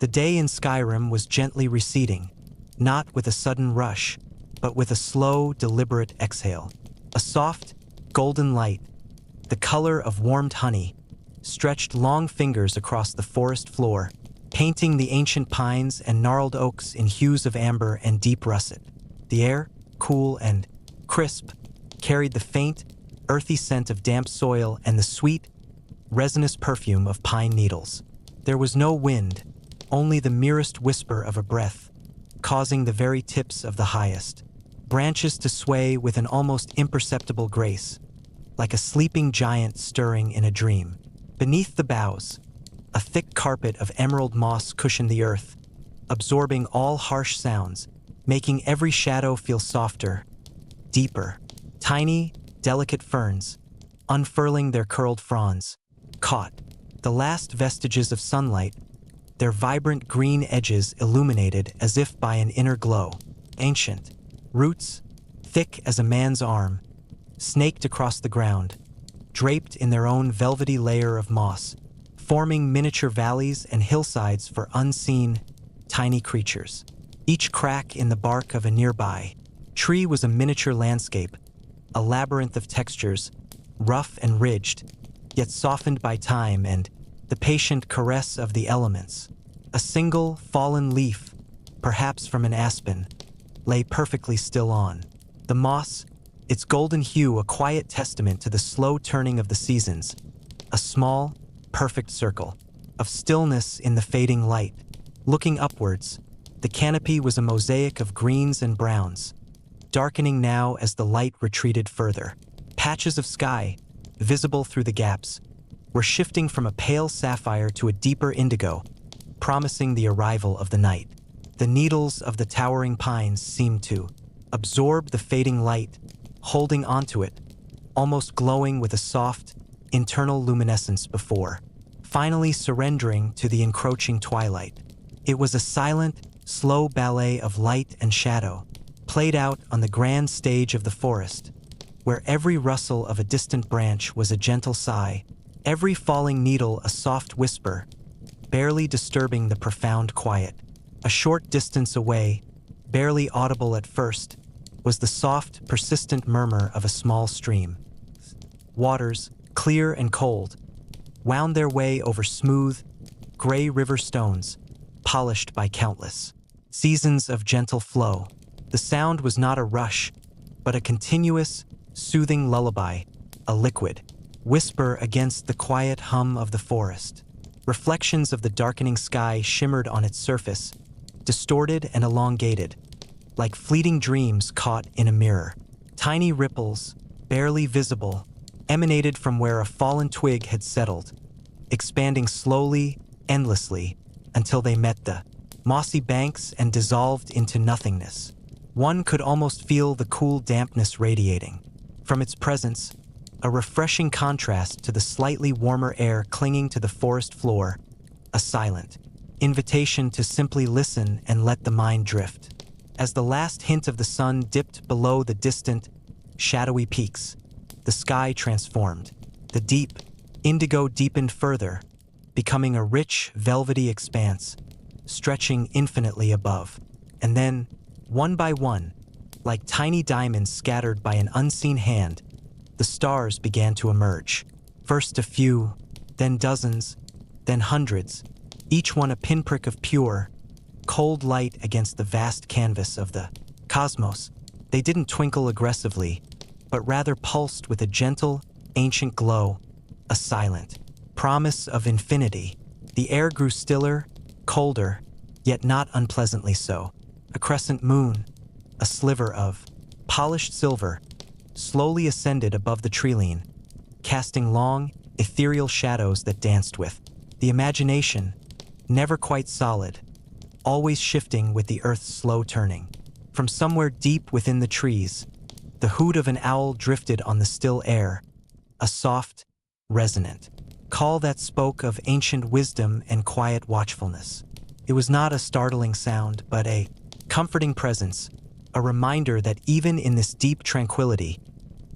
The day in Skyrim was gently receding, not with a sudden rush, but with a slow, deliberate exhale. A soft, golden light, the color of warmed honey, stretched long fingers across the forest floor, painting the ancient pines and gnarled oaks in hues of amber and deep russet. The air, cool and crisp, carried the faint, earthy scent of damp soil and the sweet, resinous perfume of pine needles. There was no wind, only the merest whisper of a breath, causing the very tips of the highest branches to sway with an almost imperceptible grace, like a sleeping giant stirring in a dream. Beneath the boughs, a thick carpet of emerald moss cushioned the earth, absorbing all harsh sounds, making every shadow feel softer, deeper. Tiny, delicate ferns, unfurling their curled fronds, caught the last vestiges of sunlight, their vibrant green edges illuminated as if by an inner glow. Ancient roots, thick as a man's arm, snaked across the ground, draped in their own velvety layer of moss, forming miniature valleys and hillsides for unseen, tiny creatures. Each crack in the bark of a nearby tree was a miniature landscape, a labyrinth of textures, rough and ridged, yet softened by time and the patient caress of the elements. A single fallen leaf, perhaps from an aspen, lay perfectly still on. The moss, its golden hue a quiet testament to the slow turning of the seasons, a small, perfect circle of stillness in the fading light. Looking upwards, the canopy was a mosaic of greens and browns, darkening now as the light retreated further. Patches of sky, visible through the gaps, were shifting from a pale sapphire to a deeper indigo, promising the arrival of the night. The needles of the towering pines seemed to absorb the fading light, holding onto it, almost glowing with a soft, internal luminescence before finally surrendering to the encroaching twilight. It was a silent, slow ballet of light and shadow, played out on the grand stage of the forest, where every rustle of a distant branch was a gentle sigh, every falling needle a soft whisper, barely disturbing the profound quiet. A short distance away, barely audible at first, was the soft, persistent murmur of a small stream. Waters, clear and cold, wound their way over smooth, gray river stones, polished by countless seasons of gentle flow. The sound was not a rush, but a continuous, soothing lullaby, a liquid whisper against the quiet hum of the forest. Reflections of the darkening sky shimmered on its surface, distorted and elongated, like fleeting dreams caught in a mirror. Tiny ripples, barely visible, emanated from where a fallen twig had settled, expanding slowly, endlessly, until they met the mossy banks and dissolved into nothingness. One could almost feel the cool dampness radiating from its presence, a refreshing contrast to the slightly warmer air clinging to the forest floor, a silent invitation to simply listen and let the mind drift. As the last hint of the sun dipped below the distant, shadowy peaks, the sky transformed. The deep indigo deepened further, becoming a rich, velvety expanse, stretching infinitely above. And then, one by one, like tiny diamonds scattered by an unseen hand, the stars began to emerge. First a few, then dozens, then hundreds, each one a pinprick of pure, cold light against the vast canvas of the cosmos. They didn't twinkle aggressively, but rather pulsed with a gentle, ancient glow, a silent promise of infinity. The air grew stiller, colder, yet not unpleasantly so. A crescent moon, a sliver of polished silver, slowly ascended above the treeline, casting long, ethereal shadows that danced with the imagination, never quite solid, always shifting with the earth's slow turning. From somewhere deep within the trees, the hoot of an owl drifted on the still air, a soft, resonant call that spoke of ancient wisdom and quiet watchfulness. It was not a startling sound, but a comforting presence, a reminder that even in this deep tranquility,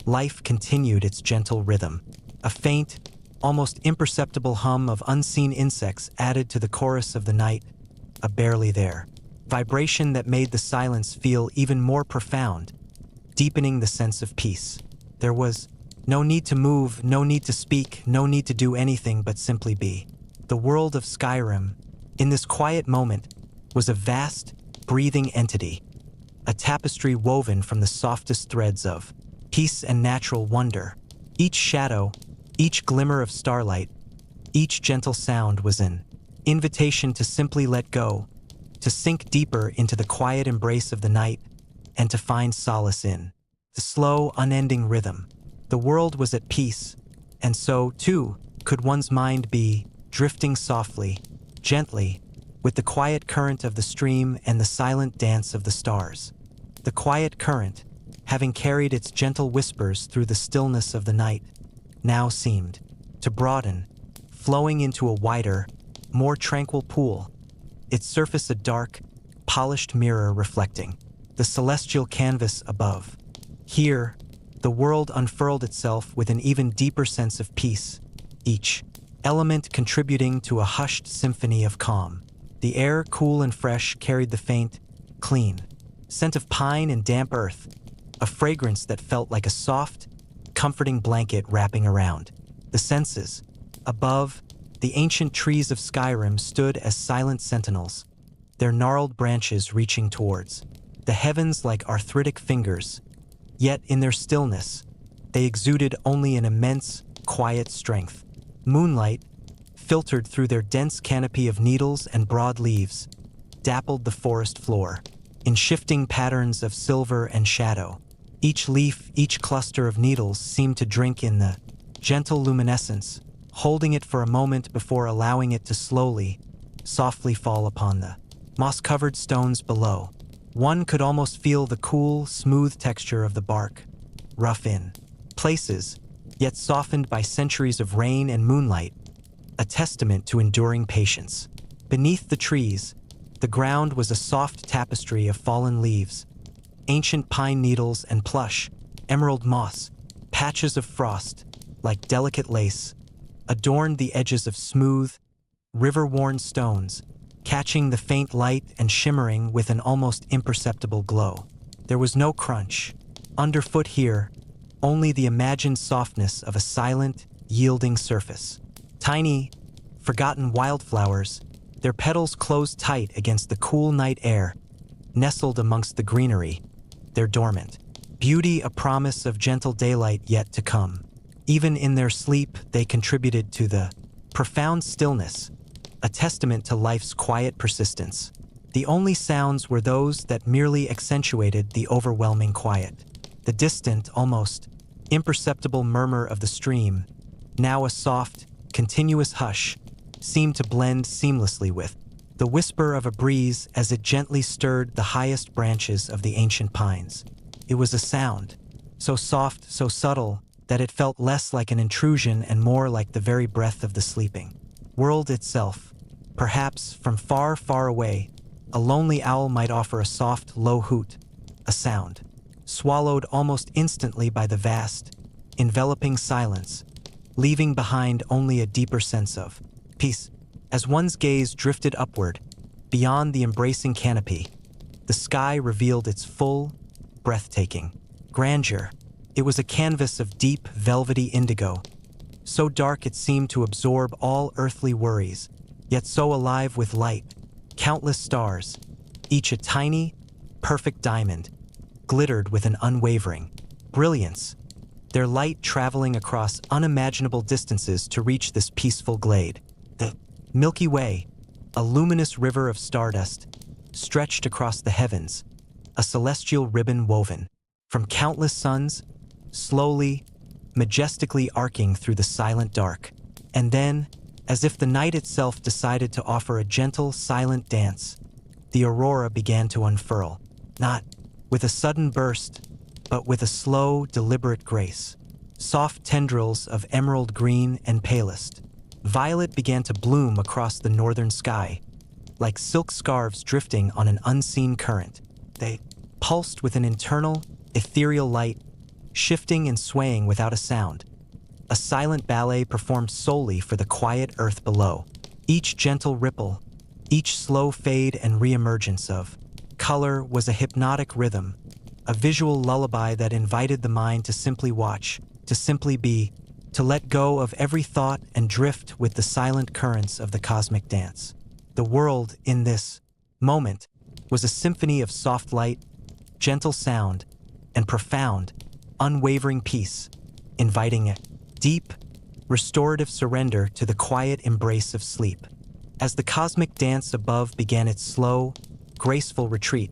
life continued its gentle rhythm. A faint, almost imperceptible hum of unseen insects added to the chorus of the night, a barely there vibration that made the silence feel even more profound, deepening the sense of peace. There was no need to move, no need to speak, no need to do anything but simply be. The world of Skyrim, in this quiet moment, was a vast, breathing entity, a tapestry woven from the softest threads of peace and natural wonder. Each shadow, each glimmer of starlight, each gentle sound was an invitation to simply let go, to sink deeper into the quiet embrace of the night, and to find solace in the slow, unending rhythm. The world was at peace, and so, too, could one's mind be, drifting softly, gently, with the quiet current of the stream and the silent dance of the stars. The quiet current, having carried its gentle whispers through the stillness of the night, now seemed to broaden, flowing into a wider, more tranquil pool, its surface a dark, polished mirror reflecting the celestial canvas above. Here, the world unfurled itself with an even deeper sense of peace, each element contributing to a hushed symphony of calm. The air, cool and fresh, carried the faint, clean scent of pine and damp earth, a fragrance that felt like a soft, comforting blanket wrapping around. The senses, above, the ancient trees of Skyrim stood as silent sentinels, their gnarled branches reaching towards the heavens like arthritic fingers. Yet in their stillness, they exuded only an immense, quiet strength. Moonlight, filtered through their dense canopy of needles and broad leaves, dappled the forest floor in shifting patterns of silver and shadow. Each leaf, each cluster of needles seemed to drink in the gentle luminescence, holding it for a moment before allowing it to slowly, softly fall upon the moss-covered stones below. One could almost feel the cool, smooth texture of the bark, rough in places, yet softened by centuries of rain and moonlight, a testament to enduring patience. Beneath the trees, the ground was a soft tapestry of fallen leaves, ancient pine needles and plush, emerald moss, patches of frost, like delicate lace, adorned the edges of smooth, river-worn stones, catching the faint light and shimmering with an almost imperceptible glow. There was no crunch. Underfoot here, only the imagined softness of a silent, yielding surface. Tiny, forgotten wildflowers, their petals closed tight against the cool night air, nestled amongst the greenery, their dormant beauty a promise of gentle daylight yet to come. Even in their sleep, they contributed to the profound stillness, a testament to life's quiet persistence. The only sounds were those that merely accentuated the overwhelming quiet. The distant, almost imperceptible murmur of the stream, now a soft, continuous hush, seemed to blend seamlessly with the whisper of a breeze as it gently stirred the highest branches of the ancient pines. It was a sound, so soft, so subtle, that it felt less like an intrusion and more like the very breath of the sleeping world itself. Perhaps from far, far away, a lonely owl might offer a soft, low hoot, a sound swallowed almost instantly by the vast, enveloping silence, leaving behind only a deeper sense of peace. As one's gaze drifted upward, beyond the embracing canopy, the sky revealed its full, breathtaking grandeur. It was a canvas of deep, velvety indigo, so dark it seemed to absorb all earthly worries, yet so alive with light. Countless stars, each a tiny, perfect diamond, glittered with an unwavering brilliance, their light traveling across unimaginable distances to reach this peaceful glade. The Milky Way, a luminous river of stardust, stretched across the heavens, a celestial ribbon woven from countless suns, slowly, majestically arcing through the silent dark. And then, as if the night itself decided to offer a gentle, silent dance, the aurora began to unfurl, not with a sudden burst, but with a slow, deliberate grace. Soft tendrils of emerald green and palest violet began to bloom across the northern sky, like silk scarves drifting on an unseen current. They pulsed with an internal, ethereal light, shifting and swaying without a sound. A silent ballet performed solely for the quiet earth below. Each gentle ripple, Each slow fade and reemergence of color was a hypnotic rhythm, a visual lullaby that invited the mind to simply watch, to simply be, to let go of every thought and drift with the silent currents of the cosmic dance. The world, in this moment, was a symphony of soft light, gentle sound, and profound, unwavering peace, inviting a deep, restorative surrender to the quiet embrace of sleep. As the cosmic dance above began its slow, graceful retreat,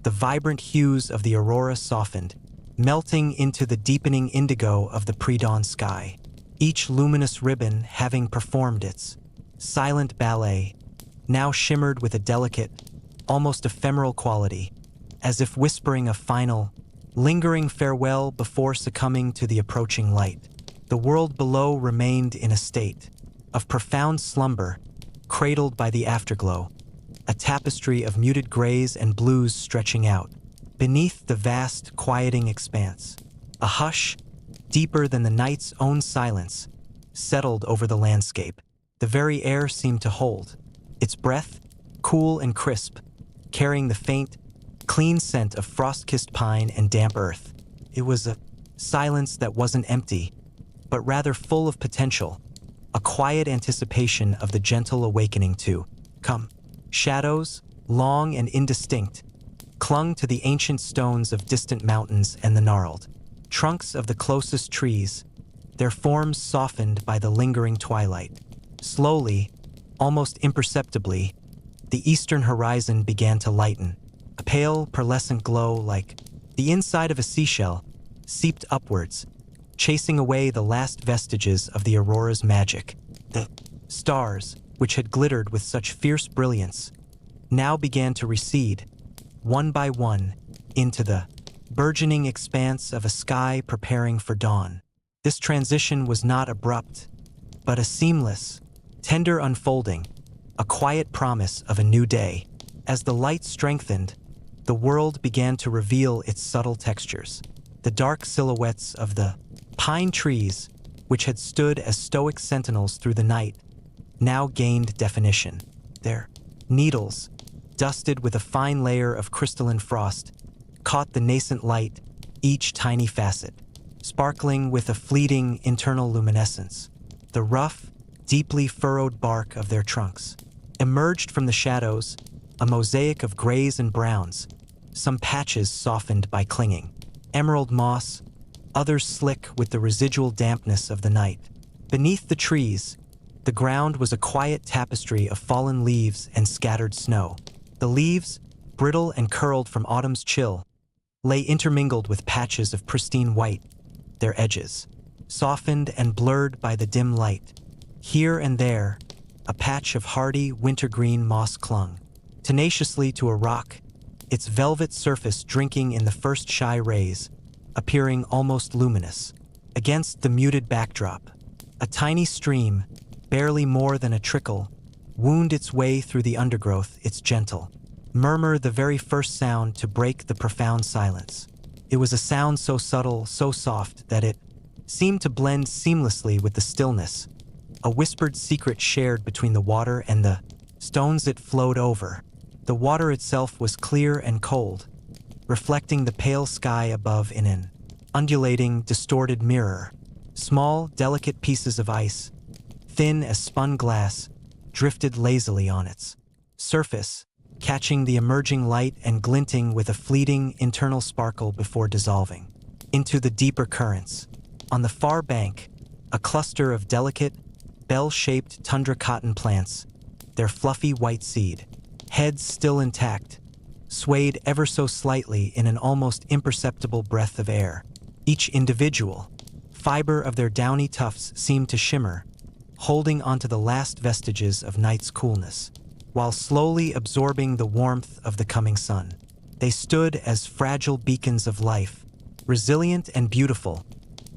the vibrant hues of the aurora softened, melting into the deepening indigo of the pre-dawn sky. Each luminous ribbon having performed its silent ballet, now shimmered with a delicate, almost ephemeral quality, as if whispering a final, lingering farewell before succumbing to the approaching light. The world below remained in a state of profound slumber, cradled by the afterglow, a tapestry of muted grays and blues stretching out. Beneath the vast, quieting expanse, a hush, deeper than the night's own silence, settled over the landscape. The very air seemed to hold, its breath, cool and crisp, carrying the faint, clean scent of frost-kissed pine and damp earth. It was a silence that wasn't empty, but rather full of potential, a quiet anticipation of the gentle awakening to come. Shadows, long and indistinct, clung to the ancient stones of distant mountains and the gnarled trunks of the closest trees, their forms softened by the lingering twilight. Slowly, almost imperceptibly, the eastern horizon began to lighten. A pale, pearlescent glow like the inside of a seashell seeped upwards, chasing away the last vestiges of the aurora's magic. The stars, which had glittered with such fierce brilliance, now began to recede, one by one, into the burgeoning expanse of a sky preparing for dawn. This transition was not abrupt, but a seamless, tender unfolding, a quiet promise of a new day. As the light strengthened, the world began to reveal its subtle textures. The dark silhouettes of the pine trees, which had stood as stoic sentinels through the night, now gained definition. Their needles, dusted with a fine layer of crystalline frost, caught the nascent light, each tiny facet, sparkling with a fleeting internal luminescence. The rough, deeply furrowed bark of their trunks emerged from the shadows, a mosaic of grays and browns, some patches softened by clinging emerald moss, others slick with the residual dampness of the night. Beneath the trees, the ground was a quiet tapestry of fallen leaves and scattered snow. The leaves, brittle and curled from autumn's chill, lay intermingled with patches of pristine white, their edges softened and blurred by the dim light. Here and there, a patch of hardy wintergreen moss clung tenaciously to a rock, its velvet surface drinking in the first shy rays, appearing almost luminous. Against the muted backdrop, a tiny stream, barely more than a trickle, wound its way through the undergrowth, its gentle murmur the very first sound to break the profound silence. It was a sound so subtle, so soft, that it seemed to blend seamlessly with the stillness, a whispered secret shared between the water and the stones it flowed over. The water itself was clear and cold, reflecting the pale sky above in an undulating, distorted mirror. Small, delicate pieces of ice, thin as spun glass, drifted lazily on its surface, catching the emerging light and glinting with a fleeting internal sparkle before dissolving into the deeper currents. On the far bank, a cluster of delicate, bell-shaped tundra cotton plants, their fluffy white seed, heads still intact, swayed ever so slightly in an almost imperceptible breath of air. Each individual fiber of their downy tufts seemed to shimmer, holding onto the last vestiges of night's coolness, while slowly absorbing the warmth of the coming sun. They stood as fragile beacons of life, resilient and beautiful,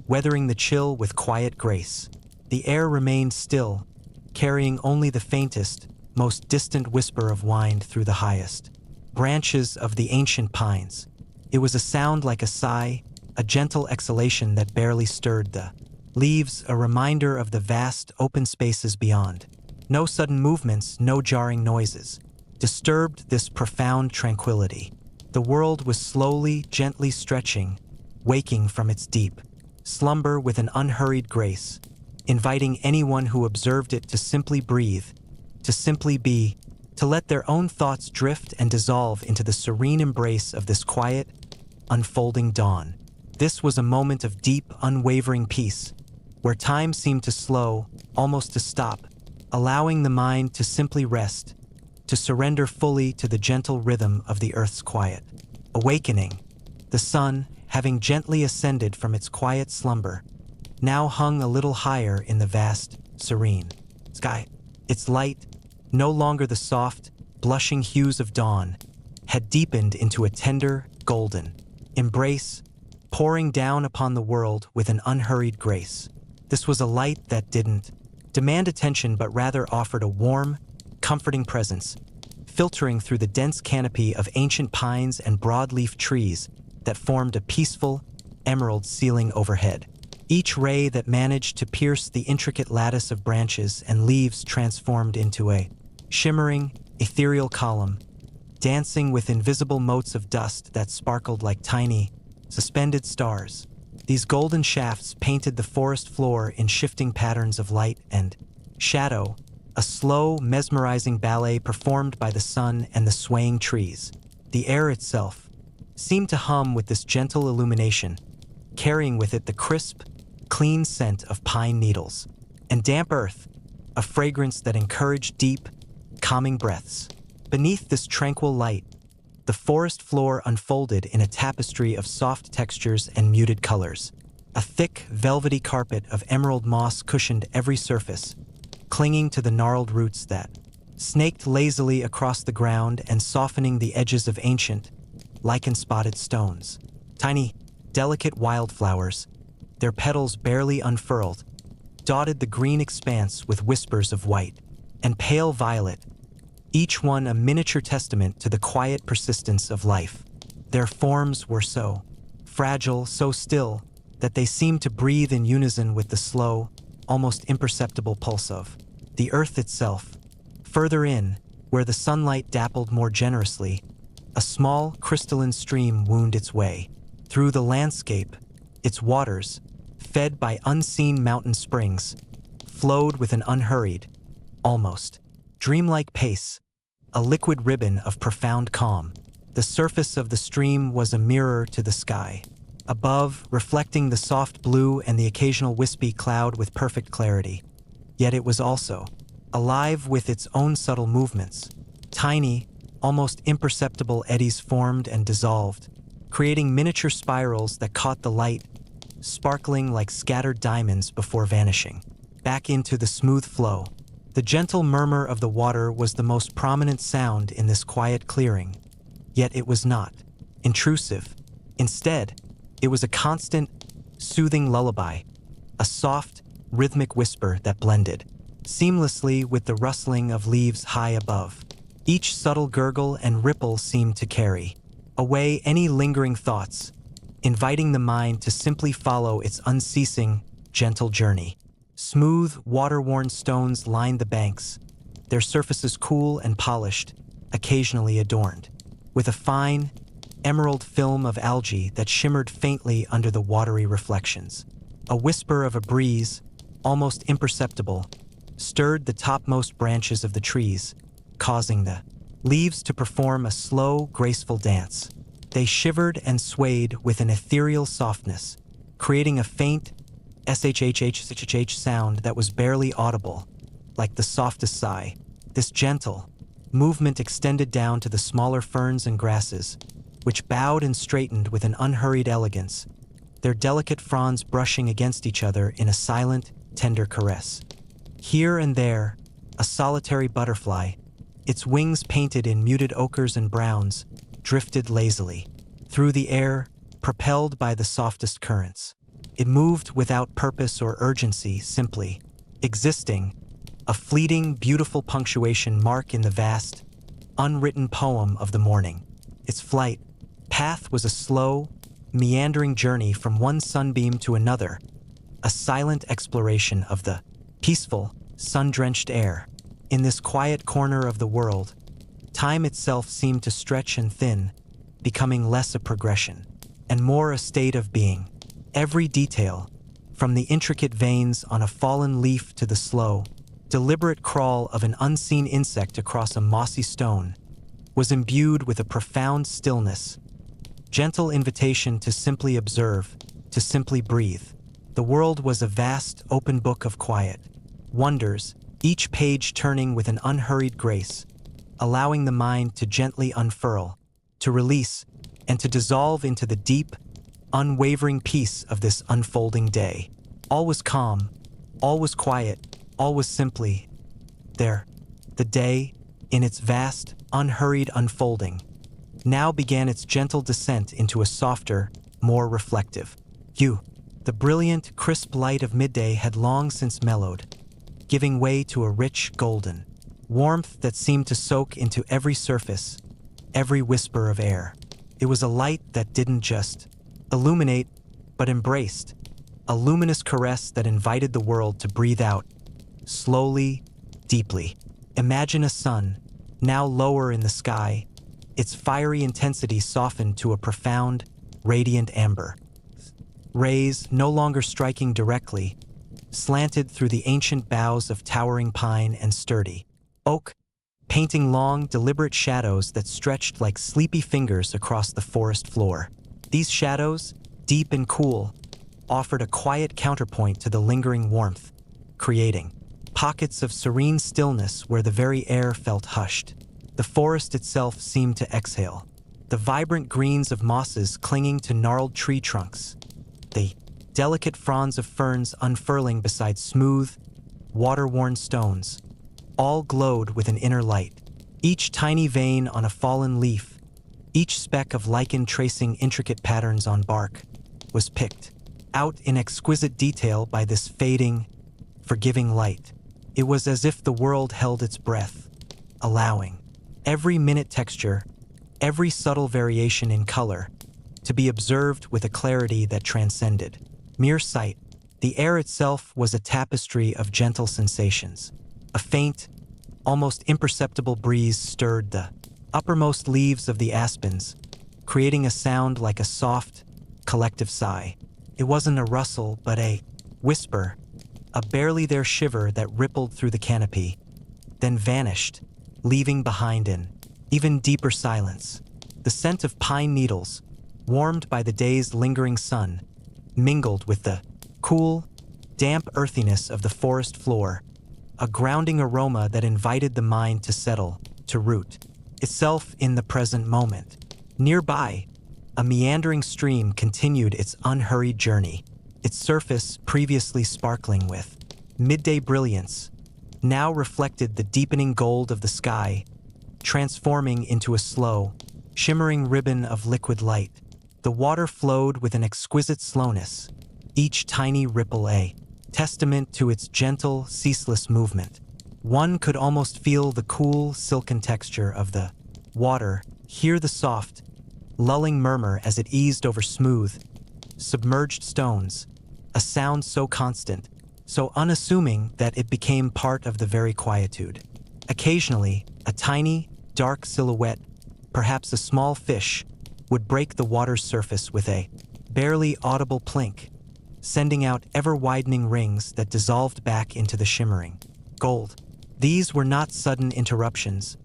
weathering the chill with quiet grace. The air remained still, carrying only the faintest, most distant whisper of wind through the highest branches of the ancient pines. It was a sound like a sigh, a gentle exhalation that barely stirred the leaves, a reminder of the vast open spaces beyond. No sudden movements, no jarring noises, disturbed this profound tranquility. The world was slowly, gently stretching, waking from its deep slumber with an unhurried grace, inviting anyone who observed it to simply breathe, to simply be, to let their own thoughts drift and dissolve into the serene embrace of this quiet, unfolding dawn. This was a moment of deep, unwavering peace, where time seemed to slow, almost to stop, allowing the mind to simply rest, to surrender fully to the gentle rhythm of the earth's quiet. Awakening, the sun, having gently ascended from its quiet slumber, now hung a little higher in the vast, serene sky. Its light, no longer the soft, blushing hues of dawn, had deepened into a tender, golden embrace, pouring down upon the world with an unhurried grace. This was a light that didn't demand attention but rather offered a warm, comforting presence, filtering through the dense canopy of ancient pines and broadleaf trees that formed a peaceful, emerald ceiling overhead. Each ray that managed to pierce the intricate lattice of branches and leaves transformed into a shimmering, ethereal column, dancing with invisible motes of dust that sparkled like tiny, suspended stars. These golden shafts painted the forest floor in shifting patterns of light and shadow, a slow, mesmerizing ballet performed by the sun and the swaying trees. The air itself seemed to hum with this gentle illumination, carrying with it the crisp, clean scent of pine needles, and damp earth, a fragrance that encouraged deep, calming breaths. Beneath this tranquil light, the forest floor unfolded in a tapestry of soft textures and muted colors. A thick, velvety carpet of emerald moss cushioned every surface, clinging to the gnarled roots that snaked lazily across the ground and softening the edges of ancient, lichen-spotted stones. Tiny, delicate wildflowers, their petals barely unfurled, dotted the green expanse with whispers of white and pale violet, each one a miniature testament to the quiet persistence of life. Their forms were so fragile, so still, that they seemed to breathe in unison with the slow, almost imperceptible pulse of the earth itself. Further in, where the sunlight dappled more generously, a small, crystalline stream wound its way through the landscape. Its waters, fed by unseen mountain springs, flowed with an unhurried, almost dreamlike pace, a liquid ribbon of profound calm. The surface of the stream was a mirror to the sky, above, reflecting the soft blue and the occasional wispy cloud with perfect clarity. Yet it was also alive with its own subtle movements. Tiny, almost imperceptible eddies formed and dissolved, creating miniature spirals that caught the light, sparkling like scattered diamonds before vanishing back into the smooth flow. The gentle murmur of the water was the most prominent sound in this quiet clearing, yet it was not intrusive. Instead, it was a constant, soothing lullaby, a soft, rhythmic whisper that blended seamlessly with the rustling of leaves high above. Each subtle gurgle and ripple seemed to carry away any lingering thoughts, inviting the mind to simply follow its unceasing, gentle journey. Smooth, water-worn stones lined the banks, their surfaces cool and polished, occasionally adorned with a fine, emerald film of algae that shimmered faintly under the watery reflections. A whisper of a breeze, almost imperceptible, stirred the topmost branches of the trees, causing the leaves to perform a slow, graceful dance. They shivered and swayed with an ethereal softness, creating a faint shhh sound that was barely audible, like the softest sigh. This gentle movement extended down to the smaller ferns and grasses, which bowed and straightened with an unhurried elegance, their delicate fronds brushing against each other in a silent, tender caress. Here and there, a solitary butterfly, its wings painted in muted ochres and browns, drifted lazily through the air, propelled by the softest currents. It moved without purpose or urgency, simply existing, a fleeting, beautiful punctuation mark in the vast, unwritten poem of the morning. Its flight path was a slow, meandering journey from one sunbeam to another, a silent exploration of the peaceful, sun-drenched air. In this quiet corner of the world, time itself seemed to stretch and thin, becoming less a progression, and more a state of being. Every detail, from the intricate veins on a fallen leaf to the slow, deliberate crawl of an unseen insect across a mossy stone, was imbued with a profound stillness, gentle invitation to simply observe, to simply breathe. The world was a vast, open book of quiet, wonders, each page turning with an unhurried grace, allowing the mind to gently unfurl, to release, and to dissolve into the deep, unwavering peace of this unfolding day. All was calm, all was quiet, all was simply there. The day, in its vast, unhurried unfolding, now began its gentle descent into a softer, more reflective hue. The brilliant, crisp light of midday had long since mellowed, giving way to a rich, golden warmth that seemed to soak into every surface, every whisper of air. It was a light that didn't just illuminate, but embraced, a luminous caress that invited the world to breathe out, slowly, deeply. Imagine a sun, now lower in the sky, its fiery intensity softened to a profound, radiant amber. Rays, no longer striking directly, slanted through the ancient boughs of towering pine and sturdy oak, painting long, deliberate shadows that stretched like sleepy fingers across the forest floor. These shadows, deep and cool, offered a quiet counterpoint to the lingering warmth, creating pockets of serene stillness where the very air felt hushed. The forest itself seemed to exhale, the vibrant greens of mosses clinging to gnarled tree trunks, the delicate fronds of ferns unfurling beside smooth, water-worn stones, all glowed with an inner light. Each tiny vein on a fallen leaf, each speck of lichen tracing intricate patterns on bark, was picked out in exquisite detail by this fading, forgiving light. It was as if the world held its breath, allowing every minute texture, every subtle variation in color, to be observed with a clarity that transcended mere sight. The air itself was a tapestry of gentle sensations. A faint, almost imperceptible breeze stirred the uppermost leaves of the aspens, creating a sound like a soft, collective sigh. It wasn't a rustle, but a whisper, a barely there shiver that rippled through the canopy, then vanished, leaving behind an even deeper silence. The scent of pine needles, warmed by the day's lingering sun, mingled with the cool, damp earthiness of the forest floor, a grounding aroma that invited the mind to settle, to root itself in the present moment. Nearby, a meandering stream continued its unhurried journey, its surface previously sparkling with midday brilliance, now reflected the deepening gold of the sky, transforming into a slow, shimmering ribbon of liquid light. The water flowed with an exquisite slowness, each tiny ripple a testament to its gentle, ceaseless movement. One could almost feel the cool, silken texture of the water, hear the soft, lulling murmur as it eased over smooth, submerged stones, a sound so constant, so unassuming that it became part of the very quietude. Occasionally, a tiny, dark silhouette, perhaps a small fish, would break the water's surface with a barely audible plink, sending out ever-widening rings that dissolved back into the shimmering gold. These were not sudden interruptions,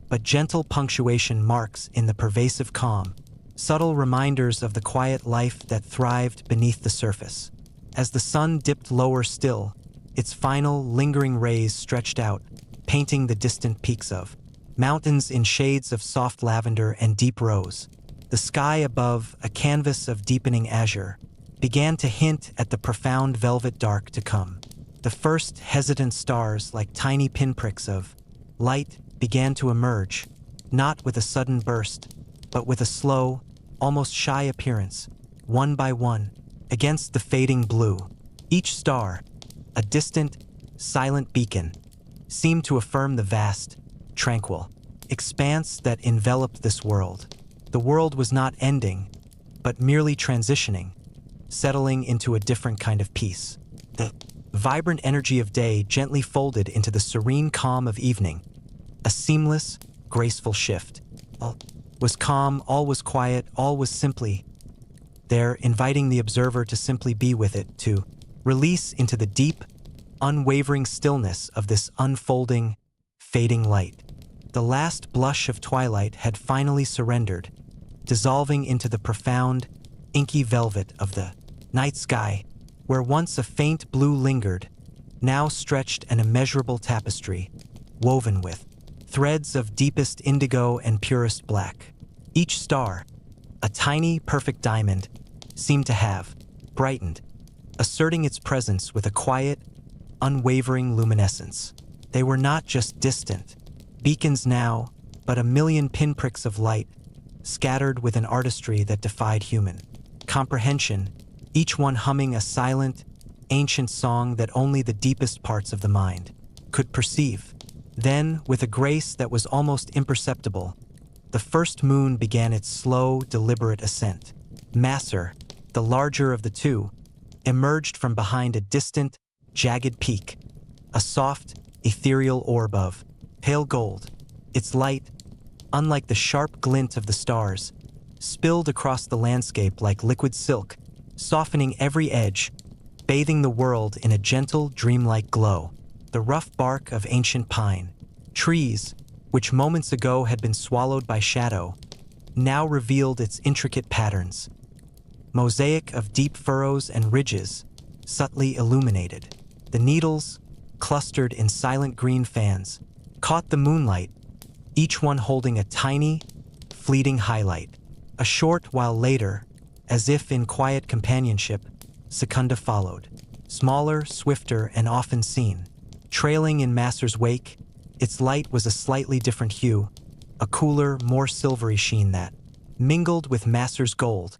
but gentle punctuation marks in the pervasive calm, subtle reminders of the quiet life that thrived beneath the surface. As the sun dipped lower still, its final, lingering rays stretched out, painting the distant peaks of mountains in shades of soft lavender and deep rose. The sky above, a canvas of deepening azure, began to hint at the profound velvet dark to come. The first hesitant stars, like tiny pinpricks of light, began to emerge, not with a sudden burst, but with a slow, almost shy appearance, one by one, against the fading blue. Each star, a distant, silent beacon, seemed to affirm the vast, tranquil expanse that enveloped this world. The world was not ending, but merely transitioning, settling into a different kind of peace. The vibrant energy of day gently folded into the serene calm of evening. A seamless, graceful shift. All was calm, all was quiet, all was simply there, inviting the observer to simply be with it, to release into the deep, unwavering stillness of this unfolding, fading light. The last blush of twilight had finally surrendered, dissolving into the profound, inky velvet of the night sky, where once a faint blue lingered, now stretched an immeasurable tapestry, woven with threads of deepest indigo and purest black. Each star, a tiny, perfect diamond, seemed to have brightened, asserting its presence with a quiet, unwavering luminescence. They were not just distant beacons now, but a million pinpricks of light, scattered with an artistry that defied human comprehension, each one humming a silent, ancient song that only the deepest parts of the mind could perceive. Then, with a grace that was almost imperceptible, the first moon began its slow, deliberate ascent. Masser, the larger of the two, emerged from behind a distant, jagged peak, a soft, ethereal orb of pale gold. Its light, unlike the sharp glint of the stars, spilled across the landscape like liquid silk, softening every edge, bathing the world in a gentle, dreamlike glow. The rough bark of ancient pine trees, which moments ago had been swallowed by shadow, now revealed its intricate patterns. Mosaic of deep furrows and ridges, subtly illuminated. The needles, clustered in silent green fans, caught the moonlight, each one holding a tiny, fleeting highlight. A short while later, as if in quiet companionship, Secunda followed, smaller, swifter, and often seen. Trailing in Masser's wake, its light was a slightly different hue, a cooler, more silvery sheen that mingled with Masser's gold,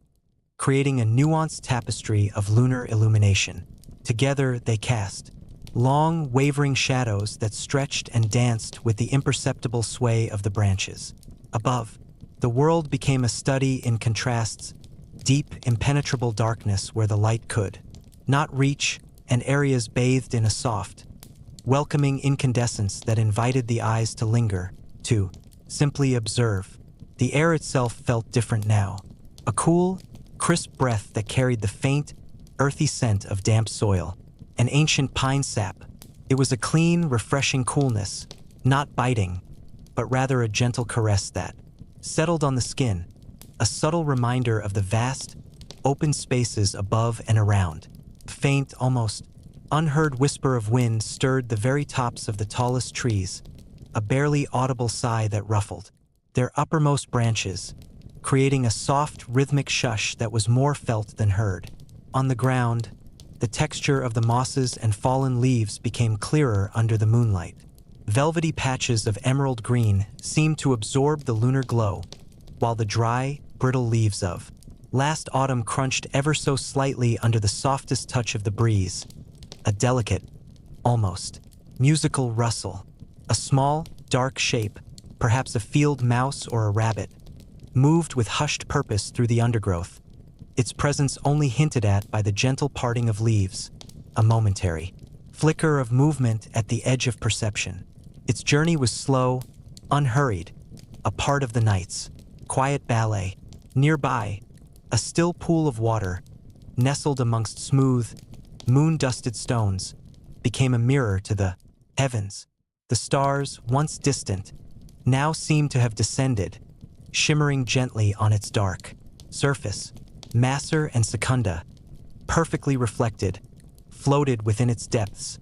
creating a nuanced tapestry of lunar illumination. Together they cast long, wavering shadows that stretched and danced with the imperceptible sway of the branches. Above, the world became a study in contrasts, deep, impenetrable darkness where the light could not reach, and areas bathed in a soft, welcoming incandescence that invited the eyes to linger, to simply observe. The air itself felt different now, a cool, crisp breath that carried the faint, earthy scent of damp soil, an ancient pine sap. It was a clean, refreshing coolness, not biting, but rather a gentle caress that settled on the skin, a subtle reminder of the vast, open spaces above and around. A faint, almost unheard whisper of wind stirred the very tops of the tallest trees, a barely audible sigh that ruffled their uppermost branches, creating a soft, rhythmic shush that was more felt than heard. On the ground, the texture of the mosses and fallen leaves became clearer under the moonlight. Velvety patches of emerald green seemed to absorb the lunar glow, while the dry, brittle leaves of last autumn crunched ever so slightly under the softest touch of the breeze. A delicate, almost musical rustle. A small, dark shape, perhaps a field mouse or a rabbit, moved with hushed purpose through the undergrowth, its presence only hinted at by the gentle parting of leaves, a momentary flicker of movement at the edge of perception. Its journey was slow, unhurried, a part of the night's quiet ballet. Nearby, a still pool of water, nestled amongst smooth, moon-dusted stones, became a mirror to the heavens. The stars, once distant, now seemed to have descended, shimmering gently on its dark surface. Masser and Secunda, perfectly reflected, floated within its depths,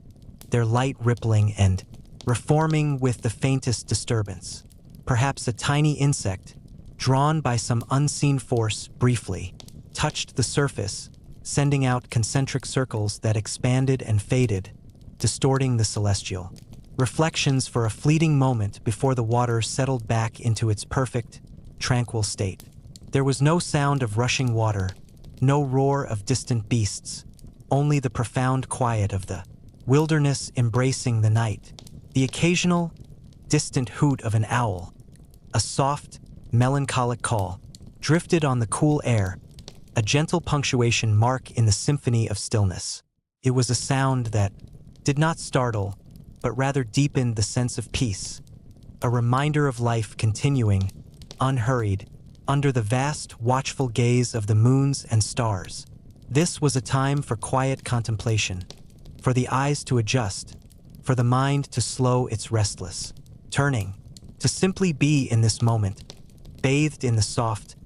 their light rippling and reforming with the faintest disturbance. Perhaps a tiny insect, drawn by some unseen force, briefly touched the surface, sending out concentric circles that expanded and faded, distorting the celestial reflections for a fleeting moment before the water settled back into its perfect, tranquil state. There was no sound of rushing water, no roar of distant beasts, only the profound quiet of the wilderness embracing the night. The occasional, distant hoot of an owl, a soft, melancholic call, drifted on the cool air, a gentle punctuation mark in the symphony of stillness. It was a sound that did not startle, but rather deepened the sense of peace, a reminder of life continuing, unhurried, under the vast, watchful gaze of the moons and stars. This was a time for quiet contemplation, for the eyes to adjust, for the mind to slow its restless turning, to simply be in this moment, bathed in the soft,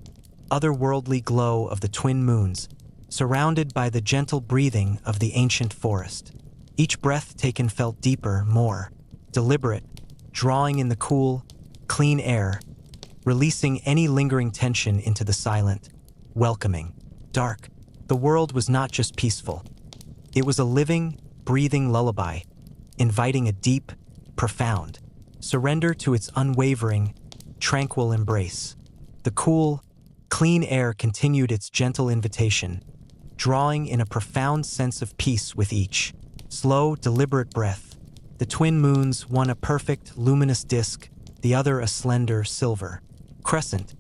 otherworldly glow of the twin moons, surrounded by the gentle breathing of the ancient forest. Each breath taken felt deeper, more deliberate, drawing in the cool, clean air, releasing any lingering tension into the silent, welcoming, dark. The world was not just peaceful. It was a living, breathing lullaby, inviting a deep, profound surrender to its unwavering, tranquil embrace. The cool, clean air continued its gentle invitation, drawing in a profound sense of peace with each slow, deliberate breath. The twin moons, one a perfect, luminous disk, the other a slender, silver crescent,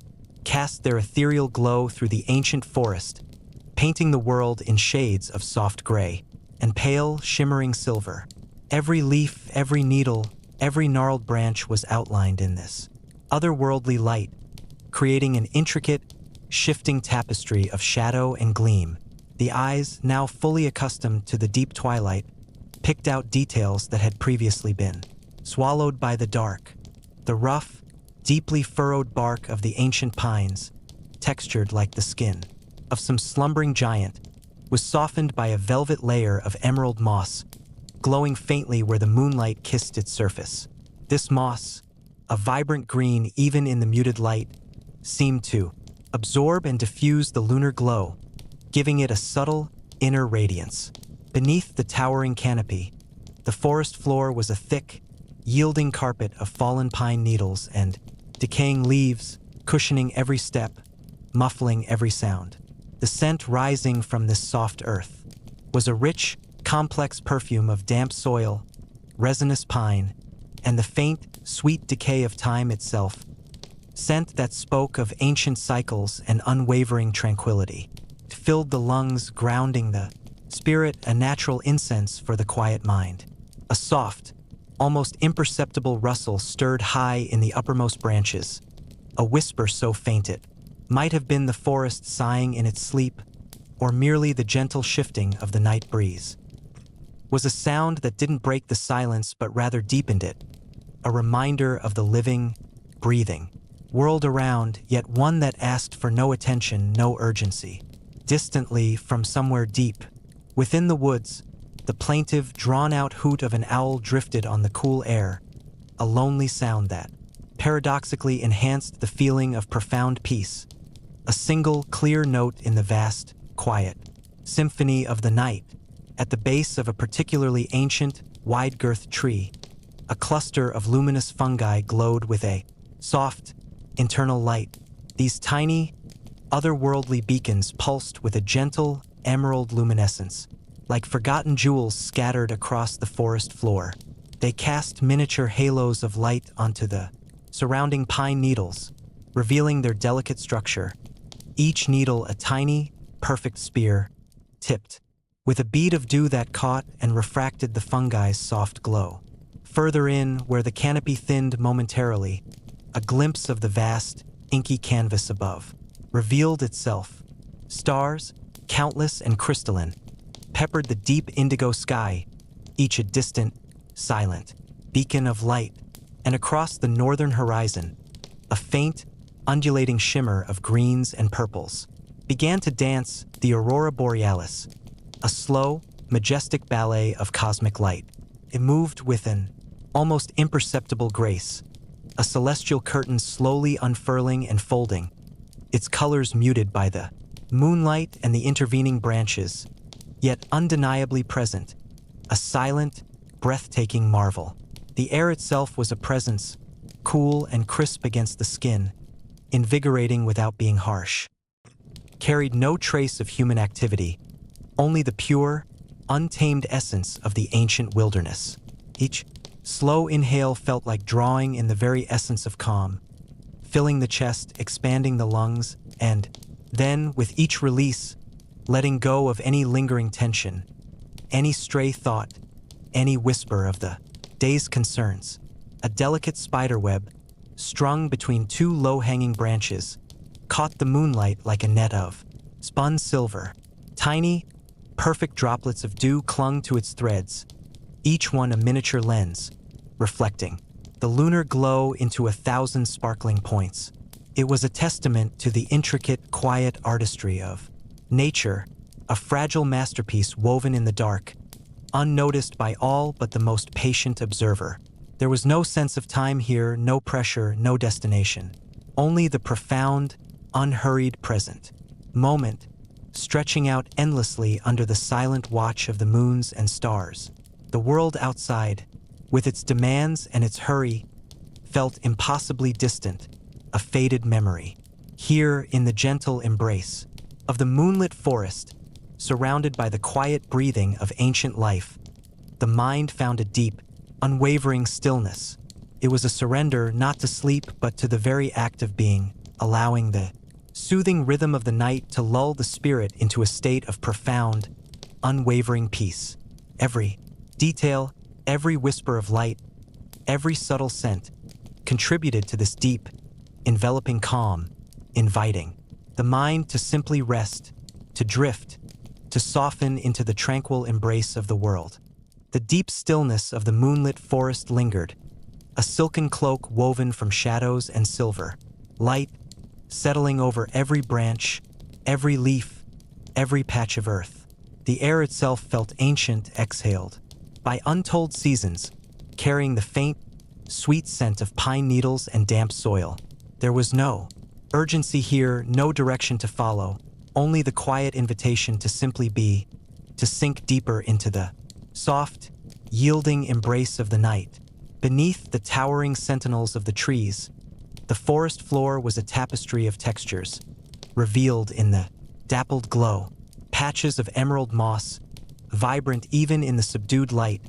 cast their ethereal glow through the ancient forest, painting the world in shades of soft gray and pale, shimmering silver. Every leaf, every needle, every gnarled branch was outlined in this otherworldly light, creating an intricate, shifting tapestry of shadow and gleam. The eyes, now fully accustomed to the deep twilight, picked out details that had previously been swallowed by the dark. The rough, deeply furrowed bark of the ancient pines, textured like the skin of some slumbering giant, was softened by a velvet layer of emerald moss, glowing faintly where the moonlight kissed its surface. This moss, a vibrant green even in the muted light, seemed to absorb and diffuse the lunar glow, giving it a subtle, inner radiance. Beneath the towering canopy, the forest floor was a thick, yielding carpet of fallen pine needles and decaying leaves, cushioning every step, muffling every sound. The scent rising from this soft earth was a rich, complex perfume of damp soil, resinous pine, and the faint, sweet decay of time itself, scent that spoke of ancient cycles and unwavering tranquility. It filled the lungs, grounding the spirit, a natural incense for the quiet mind. A soft, almost imperceptible rustle stirred high in the uppermost branches, a whisper so faint it might have been the forest sighing in its sleep, or merely the gentle shifting of the night breeze. Was a sound that didn't break the silence but rather deepened it, a reminder of the living, breathing world around, yet one that asked for no attention, no urgency. Distantly, from somewhere deep, within the woods, the plaintive, drawn-out hoot of an owl drifted on the cool air, a lonely sound that paradoxically enhanced the feeling of profound peace. A single, clear note in the vast, quiet symphony of the night. At the base of a particularly ancient, wide-girthed tree, a cluster of luminous fungi glowed with a soft, internal light. These tiny, otherworldly beacons pulsed with a gentle, emerald luminescence, like forgotten jewels scattered across the forest floor. They cast miniature halos of light onto the surrounding pine needles, revealing their delicate structure. Each needle a tiny, perfect spear, tipped with a bead of dew that caught and refracted the fungi's soft glow. Further in, where the canopy thinned momentarily, a glimpse of the vast, inky canvas above revealed itself. Stars, countless and crystalline, peppered the deep indigo sky, each a distant, silent beacon of light. And across the northern horizon, a faint, undulating shimmer of greens and purples began to dance the aurora borealis, a slow, majestic ballet of cosmic light. It moved with an almost imperceptible grace, a celestial curtain slowly unfurling and folding, its colors muted by the moonlight and the intervening branches, yet undeniably present, a silent, breathtaking marvel. The air itself was a presence, cool and crisp against the skin, invigorating without being harsh. Carried no trace of human activity, only the pure, untamed essence of the ancient wilderness. Each slow inhale felt like drawing in the very essence of calm, filling the chest, expanding the lungs, and then, with each release, letting go of any lingering tension, any stray thought, any whisper of the day's concerns. A delicate spiderweb, strung between two low-hanging branches, caught the moonlight like a net of spun silver. Tiny, perfect droplets of dew clung to its threads, each one a miniature lens, reflecting the lunar glow into 1,000 sparkling points. It was a testament to the intricate, quiet artistry of nature, a fragile masterpiece woven in the dark, unnoticed by all but the most patient observer. There was no sense of time here, no pressure, no destination. Only the profound, unhurried present moment, stretching out endlessly under the silent watch of the moons and stars. The world outside, with its demands and its hurry, felt impossibly distant, a faded memory. Here, in the gentle embrace of the moonlit forest, surrounded by the quiet breathing of ancient life, the mind found a deep, unwavering stillness. It was a surrender not to sleep but to the very act of being, allowing the soothing rhythm of the night to lull the spirit into a state of profound, unwavering peace. Every detail, every whisper of light, every subtle scent contributed to this deep, enveloping calm, inviting the mind to simply rest, to drift, to soften into the tranquil embrace of the world. The deep stillness of the moonlit forest lingered, a silken cloak woven from shadows and silver, light settling over every branch, every leaf, every patch of earth. The air itself felt ancient, exhaled by untold seasons, carrying the faint, sweet scent of pine needles and damp soil. There was no urgency here, no direction to follow, only the quiet invitation to simply be, to sink deeper into the soft, yielding embrace of the night. Beneath the towering sentinels of the trees, the forest floor was a tapestry of textures, revealed in the dappled glow. Patches of emerald moss, vibrant even in the subdued light,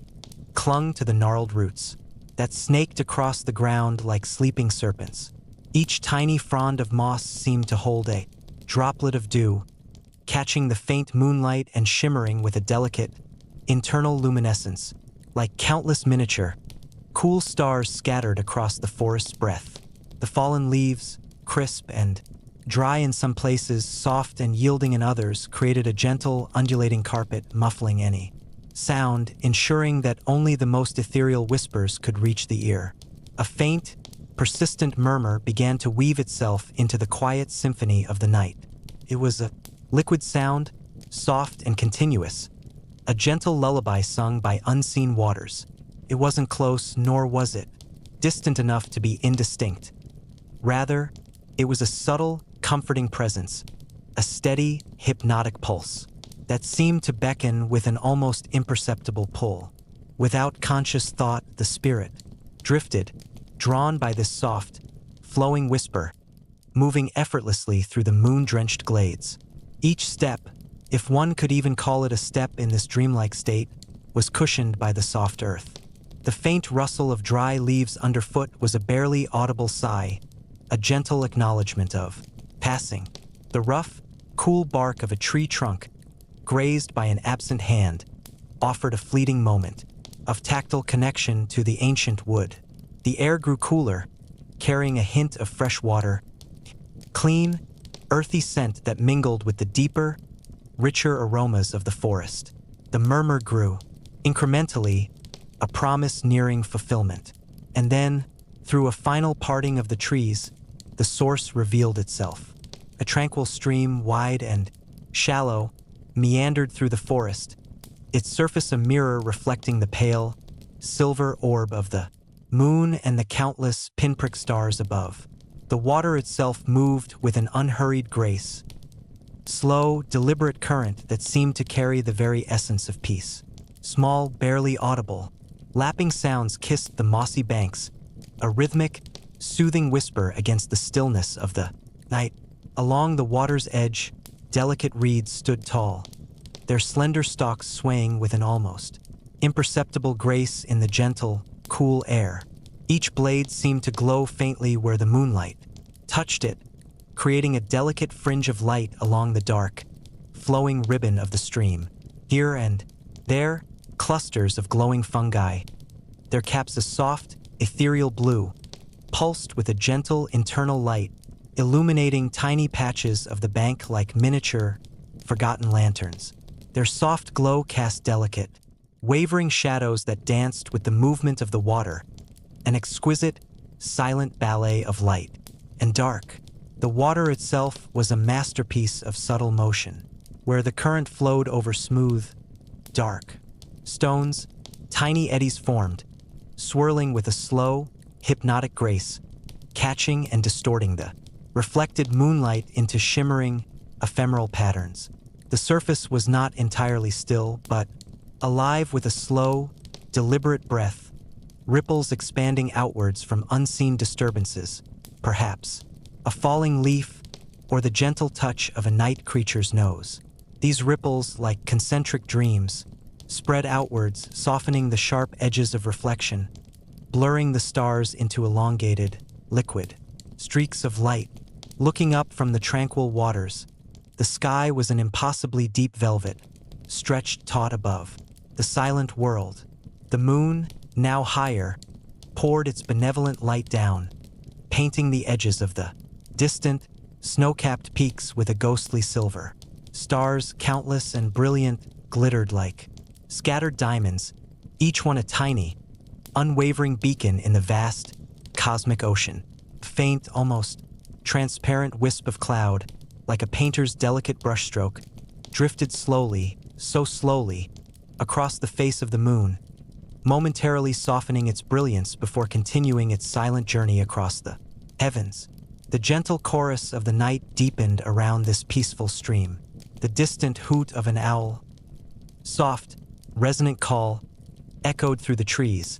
clung to the gnarled roots that snaked across the ground like sleeping serpents. Each tiny frond of moss seemed to hold a droplet of dew, catching the faint moonlight and shimmering with a delicate, internal luminescence, like countless miniature, cool stars scattered across the forest's breadth. The fallen leaves, crisp and dry in some places, soft and yielding in others, created a gentle, undulating carpet muffling any sound, ensuring that only the most ethereal whispers could reach the ear. A faint, persistent murmur began to weave itself into the quiet symphony of the night. It was a liquid sound, soft and continuous, a gentle lullaby sung by unseen waters. It wasn't close, nor was it distant enough to be indistinct. Rather, it was a subtle, comforting presence, a steady, hypnotic pulse that seemed to beckon with an almost imperceptible pull. Without conscious thought, the spirit drifted, drawn by this soft, flowing whisper, moving effortlessly through the moon-drenched glades. Each step, if one could even call it a step in this dreamlike state, was cushioned by the soft earth. The faint rustle of dry leaves underfoot was a barely audible sigh, a gentle acknowledgement of passing. The rough, cool bark of a tree trunk, grazed by an absent hand, offered a fleeting moment of tactile connection to the ancient wood. The air grew cooler, carrying a hint of fresh water, clean, earthy scent that mingled with the deeper, richer aromas of the forest. The murmur grew, incrementally, a promise nearing fulfillment. And then, through a final parting of the trees, the source revealed itself. A tranquil stream, wide and shallow, meandered through the forest, its surface a mirror reflecting the pale, silver orb of the moon and the countless pinprick stars above. The water itself moved with an unhurried grace, slow, deliberate current that seemed to carry the very essence of peace. Small, barely audible, lapping sounds kissed the mossy banks, a rhythmic, soothing whisper against the stillness of the night. Along the water's edge, delicate reeds stood tall, their slender stalks swaying with an almost imperceptible grace in the gentle, cool air. Each blade seemed to glow faintly where the moonlight touched it, creating a delicate fringe of light along the dark, flowing ribbon of the stream. Here and There, clusters of glowing fungi, their caps a soft, ethereal blue, pulsed with a gentle internal light, illuminating tiny patches of the bank like miniature, forgotten lanterns. Their soft glow cast delicate, wavering shadows that danced with the movement of the water, an exquisite, silent ballet of light and dark. The water itself was a masterpiece of subtle motion, where the current flowed over smooth, dark stones. Tiny eddies formed, swirling with a slow, hypnotic grace, catching and distorting the reflected moonlight into shimmering, ephemeral patterns. The surface was not entirely still, but alive with a slow, deliberate breath, ripples expanding outwards from unseen disturbances, perhaps a falling leaf or the gentle touch of a night creature's nose. These ripples, like concentric dreams, spread outwards, softening the sharp edges of reflection, blurring the stars into elongated, liquid streaks of light. Looking up from the tranquil waters, the sky was an impossibly deep velvet, stretched taut above. The silent world, the moon, now higher, poured its benevolent light down, painting the edges of the distant, snow-capped peaks with a ghostly silver. Stars, countless and brilliant, glittered like scattered diamonds, each one a tiny, unwavering beacon in the vast, cosmic ocean. A faint, almost transparent wisp of cloud, like a painter's delicate brushstroke, drifted slowly, so slowly, across the face of the moon, momentarily softening its brilliance before continuing its silent journey across the heavens. The gentle chorus of the night deepened around this peaceful stream. The distant hoot of an owl, soft, resonant call, echoed through the trees,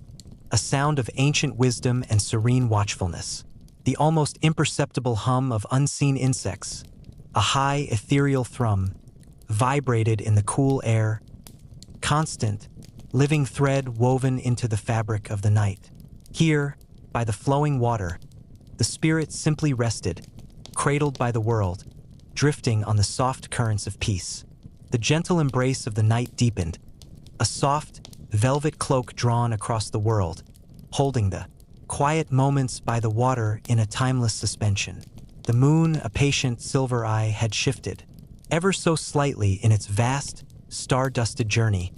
a sound of ancient wisdom and serene watchfulness. The almost imperceptible hum of unseen insects, a high, ethereal thrum, vibrated in the cool air, constant, living thread woven into the fabric of the night. Here, by the flowing water, the spirit simply rested, cradled by the world, drifting on the soft currents of peace. The gentle embrace of the night deepened, a soft, velvet cloak drawn across the world, holding the quiet moments by the water in a timeless suspension. The moon, a patient silver eye, had shifted, ever so slightly in its vast, star-dusted journey,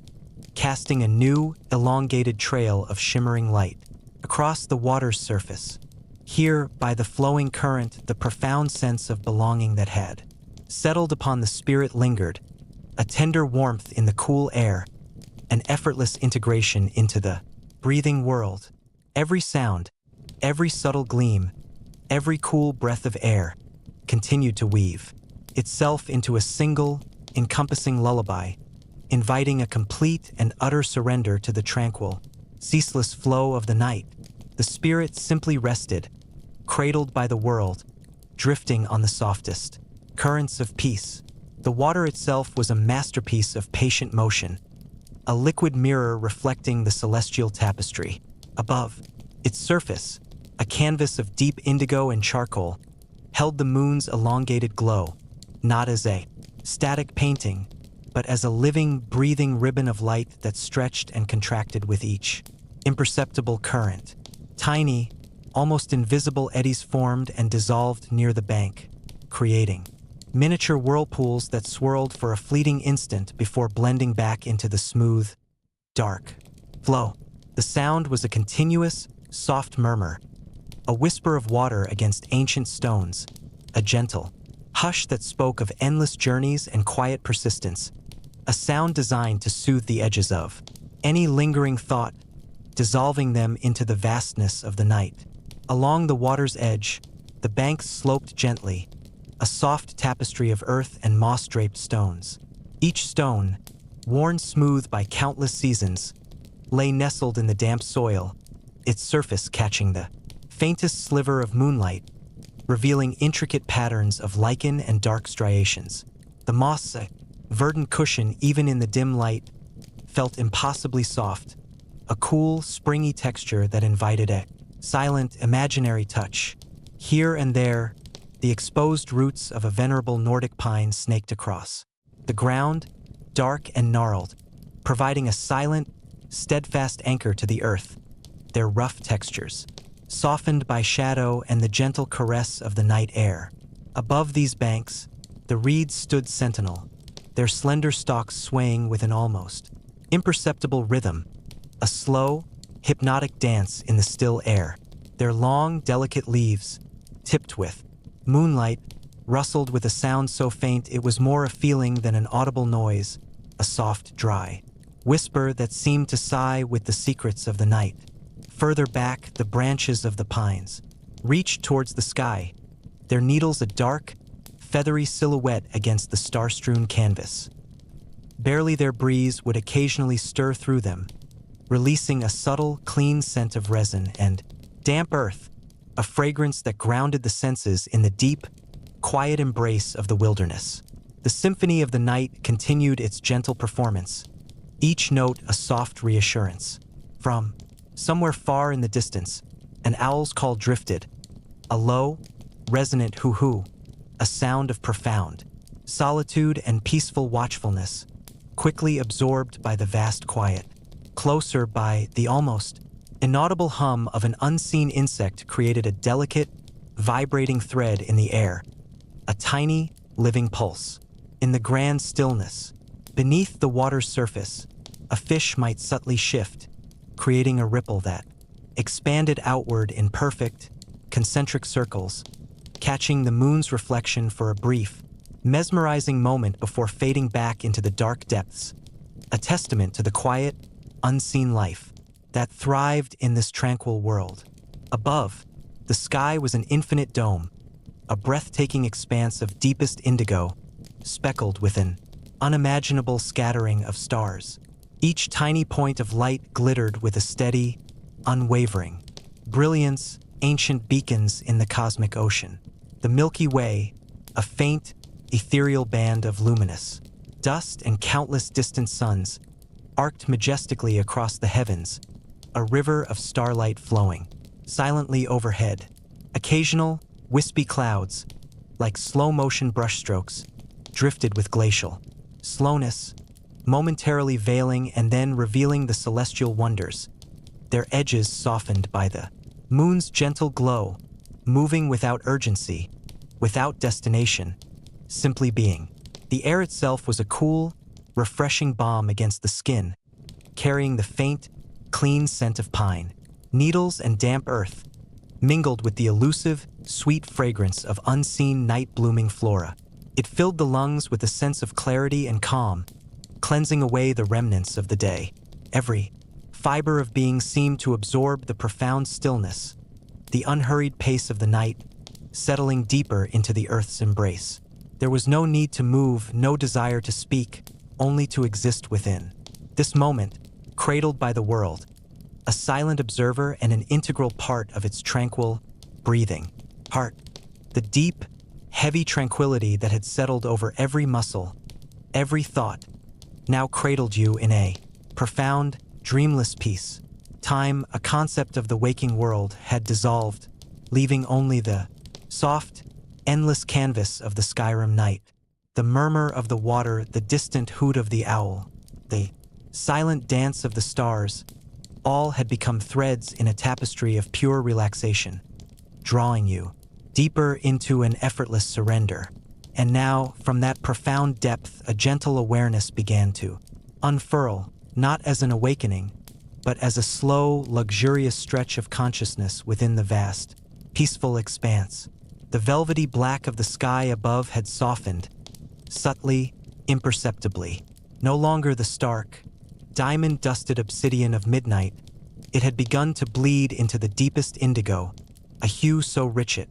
casting a new, elongated trail of shimmering light across the water's surface. Here, by the flowing current, the profound sense of belonging that had settled upon the spirit lingered, a tender warmth in the cool air, an effortless integration into the breathing world. Every sound, every subtle gleam, every cool breath of air continued to weave itself into a single, encompassing lullaby, inviting a complete and utter surrender to the tranquil, ceaseless flow of the night. The spirit simply rested, cradled by the world, drifting on the softest currents of peace. The water itself was a masterpiece of patient motion, a liquid mirror reflecting the celestial tapestry. Above, its surface, a canvas of deep indigo and charcoal, held the moon's elongated glow, not as a static painting, but as a living, breathing ribbon of light that stretched and contracted with each imperceptible current. Tiny, almost invisible eddies formed and dissolved near the bank, creating miniature whirlpools that swirled for a fleeting instant before blending back into the smooth, dark flow. The sound was a continuous, soft murmur, a whisper of water against ancient stones, a gentle hush that spoke of endless journeys and quiet persistence, a sound designed to soothe the edges of any lingering thought, dissolving them into the vastness of the night. Along the water's edge, the banks sloped gently, a soft tapestry of earth and moss-draped stones. Each stone, worn smooth by countless seasons, lay nestled in the damp soil, its surface catching the faintest sliver of moonlight, revealing intricate patterns of lichen and dark striations. The moss, a verdant cushion even in the dim light, felt impossibly soft, a cool, springy texture that invited a silent, imaginary touch. Here and there, the exposed roots of a venerable Nordic pine snaked across the ground, dark and gnarled, providing a silent, steadfast anchor to the earth, their rough textures, softened by shadow and the gentle caress of the night air. Above these banks, the reeds stood sentinel, their slender stalks swaying with an almost imperceptible rhythm, a slow, hypnotic dance in the still air. Their long, delicate leaves, tipped with moonlight, rustled with a sound so faint it was more a feeling than an audible noise, a soft, dry whisper that seemed to sigh with the secrets of the night. Further back, the branches of the pines reached towards the sky, their needles a dark, feathery silhouette against the star-strewn canvas. Barely their breeze would occasionally stir through them, releasing a subtle, clean scent of resin and damp earth, a fragrance that grounded the senses in the deep, quiet embrace of the wilderness. The symphony of the night continued its gentle performance, each note a soft reassurance. From somewhere far in the distance, an owl's call drifted, a low, resonant hoo-hoo, a sound of profound solitude and peaceful watchfulness, quickly absorbed by the vast quiet. Closer by, the almost inaudible hum of an unseen insect created a delicate, vibrating thread in the air, a tiny, living pulse. In the grand stillness, beneath the water's surface, a fish might subtly shift, creating a ripple that expanded outward in perfect, concentric circles, catching the moon's reflection for a brief, mesmerizing moment before fading back into the dark depths, a testament to the quiet, unseen life that thrived in this tranquil world. Above, the sky was an infinite dome, a breathtaking expanse of deepest indigo, speckled with an unimaginable scattering of stars. Each tiny point of light glittered with a steady, unwavering brilliance, ancient beacons in the cosmic ocean. The Milky Way, a faint, ethereal band of luminous dust and countless distant suns, arced majestically across the heavens, a river of starlight flowing silently overhead. Occasional, wispy clouds, like slow-motion brushstrokes, drifted with glacial slowness, momentarily veiling and then revealing the celestial wonders, their edges softened by the moon's gentle glow, moving without urgency, without destination, simply being. The air itself was a cool, refreshing balm against the skin, carrying the faint, clean scent of pine, needles and damp earth, mingled with the elusive, sweet fragrance of unseen night-blooming flora. It filled the lungs with a sense of clarity and calm, cleansing away the remnants of the day. Every fiber of being seemed to absorb the profound stillness, the unhurried pace of the night, settling deeper into the earth's embrace. There was no need to move, no desire to speak, only to exist within. This moment, cradled by the world, a silent observer and an integral part of its tranquil, breathing heart. The deep, heavy tranquility that had settled over every muscle, every thought, now cradled you in a profound, dreamless peace. Time, a concept of the waking world, had dissolved, leaving only the soft, endless canvas of the Skyrim night, the murmur of the water, the distant hoot of the owl, the silent dance of the stars. All had become threads in a tapestry of pure relaxation, drawing you deeper into an effortless surrender. And now, from that profound depth, a gentle awareness began to unfurl, not as an awakening, but as a slow, luxurious stretch of consciousness within the vast, peaceful expanse. The velvety black of the sky above had softened, subtly, imperceptibly. No longer the stark, diamond-dusted obsidian of midnight, it had begun to bleed into the deepest indigo, a hue so rich it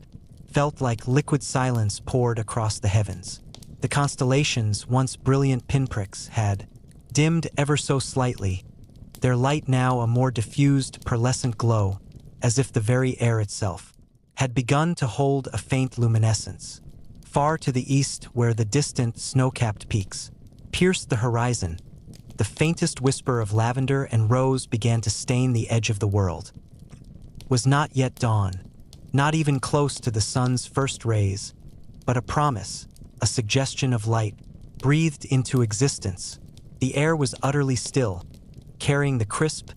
felt like liquid silence poured across the heavens. The constellations, once brilliant pinpricks, had dimmed ever so slightly, their light now a more diffused, pearlescent glow, as if the very air itself had begun to hold a faint luminescence. Far to the east, where the distant, snow-capped peaks pierced the horizon, the faintest whisper of lavender and rose began to stain the edge of the world. Was not yet dawn, not even close to the sun's first rays, but a promise, a suggestion of light, breathed into existence, The air was utterly still, carrying the crisp,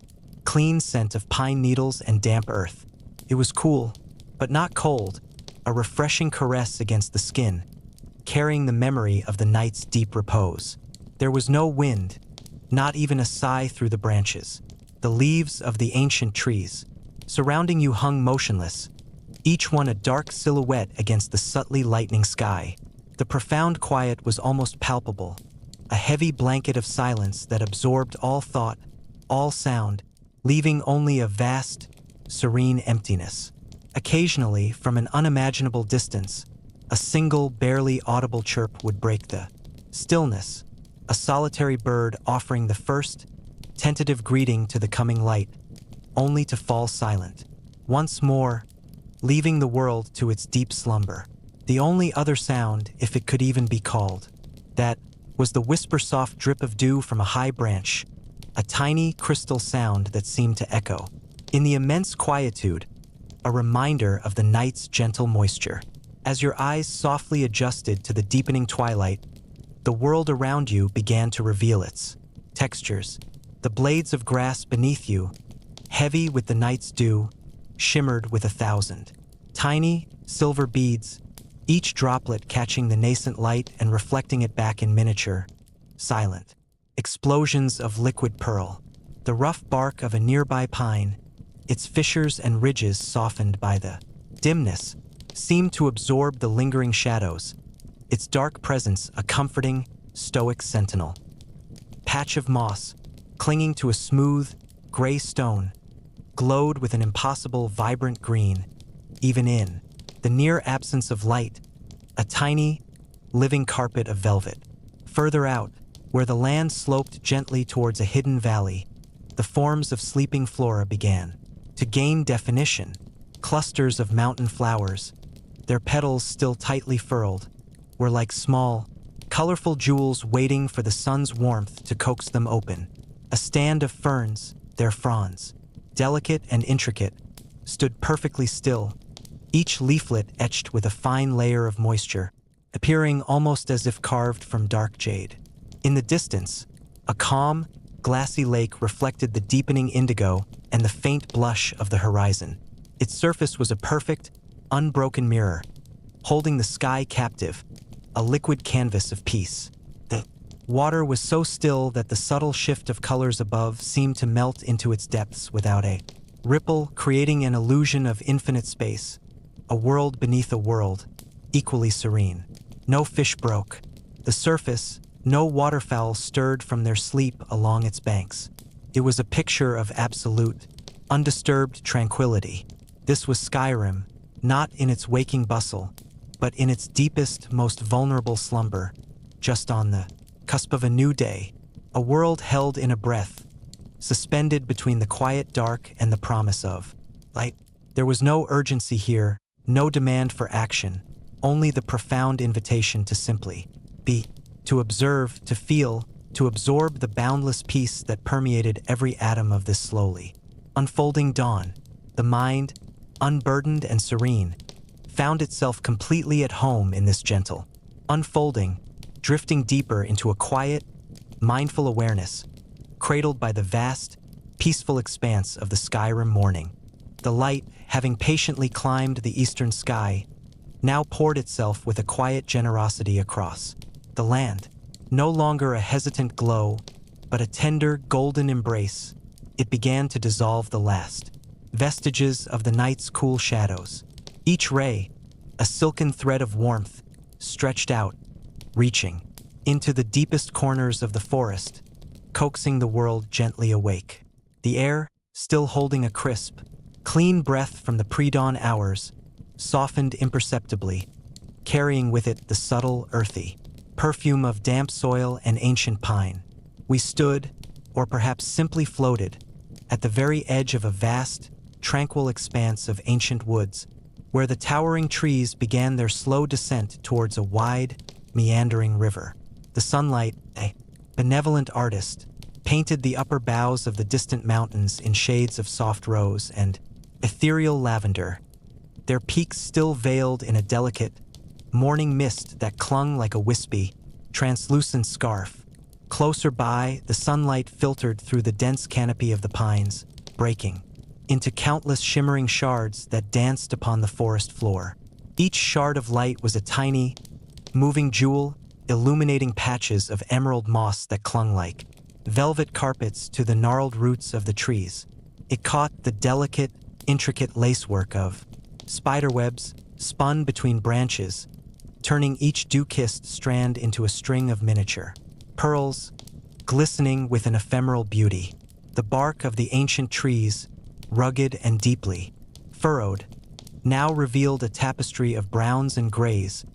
clean scent of pine needles and damp earth. It was cool, but not cold, a refreshing caress against the skin, carrying the memory of the night's deep repose. There was no wind, not even a sigh through the branches. The leaves of the ancient trees surrounding you hung motionless, each one a dark silhouette against the subtly lightening sky. The profound quiet was almost palpable, a heavy blanket of silence that absorbed all thought, all sound, leaving only a vast, serene emptiness. Occasionally, from an unimaginable distance, a single, barely audible chirp would break the stillness, a solitary bird offering the first, tentative greeting to the coming light, only to fall silent. Once more, leaving the world to its deep slumber. The only other sound, if it could even be called, that was the whisper-soft drip of dew from a high branch, a tiny crystal sound that seemed to echo, in the immense quietude, a reminder of the night's gentle moisture. As your eyes softly adjusted to the deepening twilight, the world around you began to reveal its textures. The blades of grass beneath you, heavy with the night's dew, shimmered with 1,000 tiny, silver beads, each droplet catching the nascent light and reflecting it back in miniature, silent explosions of liquid pearl. The rough bark of a nearby pine, its fissures and ridges softened by the dimness, seemed to absorb the lingering shadows, its dark presence a comforting, stoic sentinel. Patch of moss, clinging to a smooth, gray stone, glowed with an impossible, vibrant green, even in the near absence of light, a tiny, living carpet of velvet. Further out, where the land sloped gently towards a hidden valley, the forms of sleeping flora began to gain definition. Clusters of mountain flowers, their petals still tightly furled, were like small, colorful jewels waiting for the sun's warmth to coax them open. A stand of ferns, their fronds, delicate and intricate, stood perfectly still, each leaflet etched with a fine layer of moisture, appearing almost as if carved from dark jade. In the distance, a calm, glassy lake reflected the deepening indigo and the faint blush of the horizon. Its surface was a perfect, unbroken mirror, holding the sky captive, a liquid canvas of peace. The water was so still that the subtle shift of colors above seemed to melt into its depths without a ripple, creating an illusion of infinite space, a world beneath a world, equally serene. No fish broke the surface, no waterfowl stirred from their sleep along its banks. It was a picture of absolute, undisturbed tranquility. This was Skyrim, not in its waking bustle, but in its deepest, most vulnerable slumber, just on the cusp of a new day, a world held in a breath, suspended between the quiet dark and the promise of light. There was no urgency here, no demand for action, only the profound invitation to simply be, to observe, to feel, to absorb the boundless peace that permeated every atom of this slowly unfolding dawn. The mind, unburdened and serene, found itself completely at home in this gentle unfolding, drifting deeper into a quiet, mindful awareness, cradled by the vast, peaceful expanse of the Skyrim morning. The light, having patiently climbed the eastern sky, now poured itself with a quiet generosity across the land. No longer a hesitant glow, but a tender, golden embrace, it began to dissolve the last vestiges of the night's cool shadows. Each ray, a silken thread of warmth, stretched out, reaching into the deepest corners of the forest, coaxing the world gently awake. The air, still holding a crisp, clean breath from the pre-dawn hours, softened imperceptibly, carrying with it the subtle, earthy perfume of damp soil and ancient pine. We stood, or perhaps simply floated, at the very edge of a vast, tranquil expanse of ancient woods, where the towering trees began their slow descent towards a wide, meandering river. The sunlight, a benevolent artist, painted the upper boughs of the distant mountains in shades of soft rose and ethereal lavender, their peaks still veiled in a delicate, morning mist that clung like a wispy, translucent scarf, Closer by, the sunlight filtered through the dense canopy of the pines, breaking into countless shimmering shards that danced upon the forest floor. Each shard of light was a tiny, moving jewel, illuminating patches of emerald moss that clung like velvet carpets to the gnarled roots of the trees. It caught the delicate, intricate lacework of spiderwebs spun between branches, turning each dew-kissed strand into a string of miniature pearls, glistening with an ephemeral beauty. The bark of the ancient trees, rugged and deeply furrowed, now revealed a tapestry of browns and grays,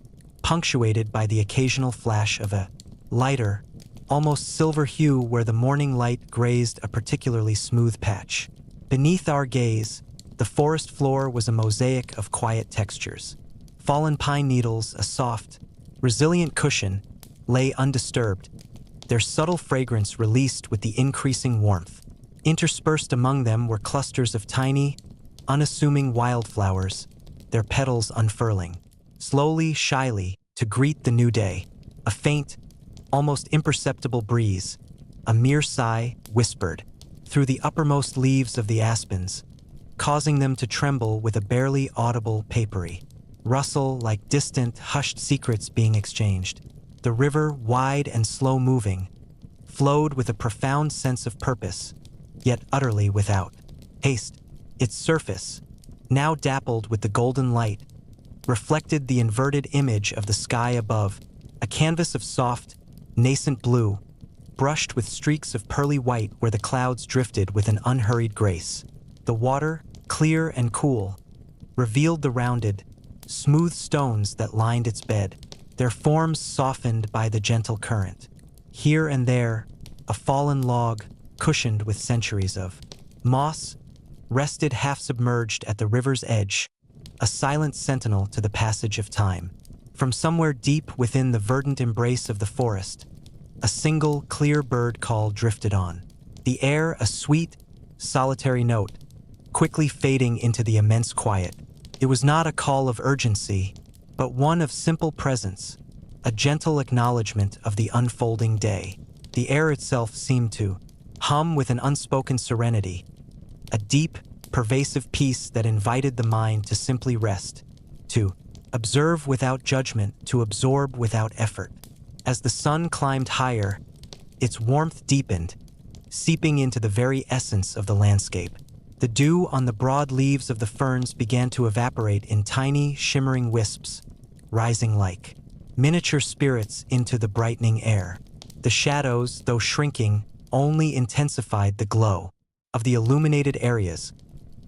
punctuated by the occasional flash of a lighter, almost silver hue where the morning light grazed a particularly smooth patch. Beneath our gaze, the forest floor was a mosaic of quiet textures. Fallen pine needles, a soft, resilient cushion, lay undisturbed, their subtle fragrance released with the increasing warmth. Interspersed among them were clusters of tiny, unassuming wildflowers, their petals unfurling, slowly, shyly, to greet the new day. A faint, almost imperceptible breeze, a mere sigh, whispered through the uppermost leaves of the aspens, causing them to tremble with a barely audible papery rustle like distant, hushed secrets being exchanged. The river, wide and slow-moving, flowed with a profound sense of purpose, yet utterly without haste. Its surface, now dappled with the golden light, reflected the inverted image of the sky above, a canvas of soft, nascent blue, brushed with streaks of pearly white where the clouds drifted with an unhurried grace. The water, clear and cool, revealed the rounded, smooth stones that lined its bed, their forms softened by the gentle current. Here and there, a fallen log, cushioned with centuries of moss, rested half-submerged at the river's edge, a silent sentinel to the passage of time. From somewhere deep within the verdant embrace of the forest, a single, clear bird call drifted on. The air a sweet, solitary note, quickly fading into the immense quiet. It was not a call of urgency, but one of simple presence, a gentle acknowledgement of the unfolding day. The air itself seemed to hum with an unspoken serenity, a deep, pervasive peace that invited the mind to simply rest, to observe without judgment, to absorb without effort. As the sun climbed higher, its warmth deepened, seeping into the very essence of the landscape. The dew on the broad leaves of the ferns began to evaporate in tiny, shimmering wisps, rising like miniature spirits into the brightening air. The shadows, though shrinking, only intensified the glow of the illuminated areas,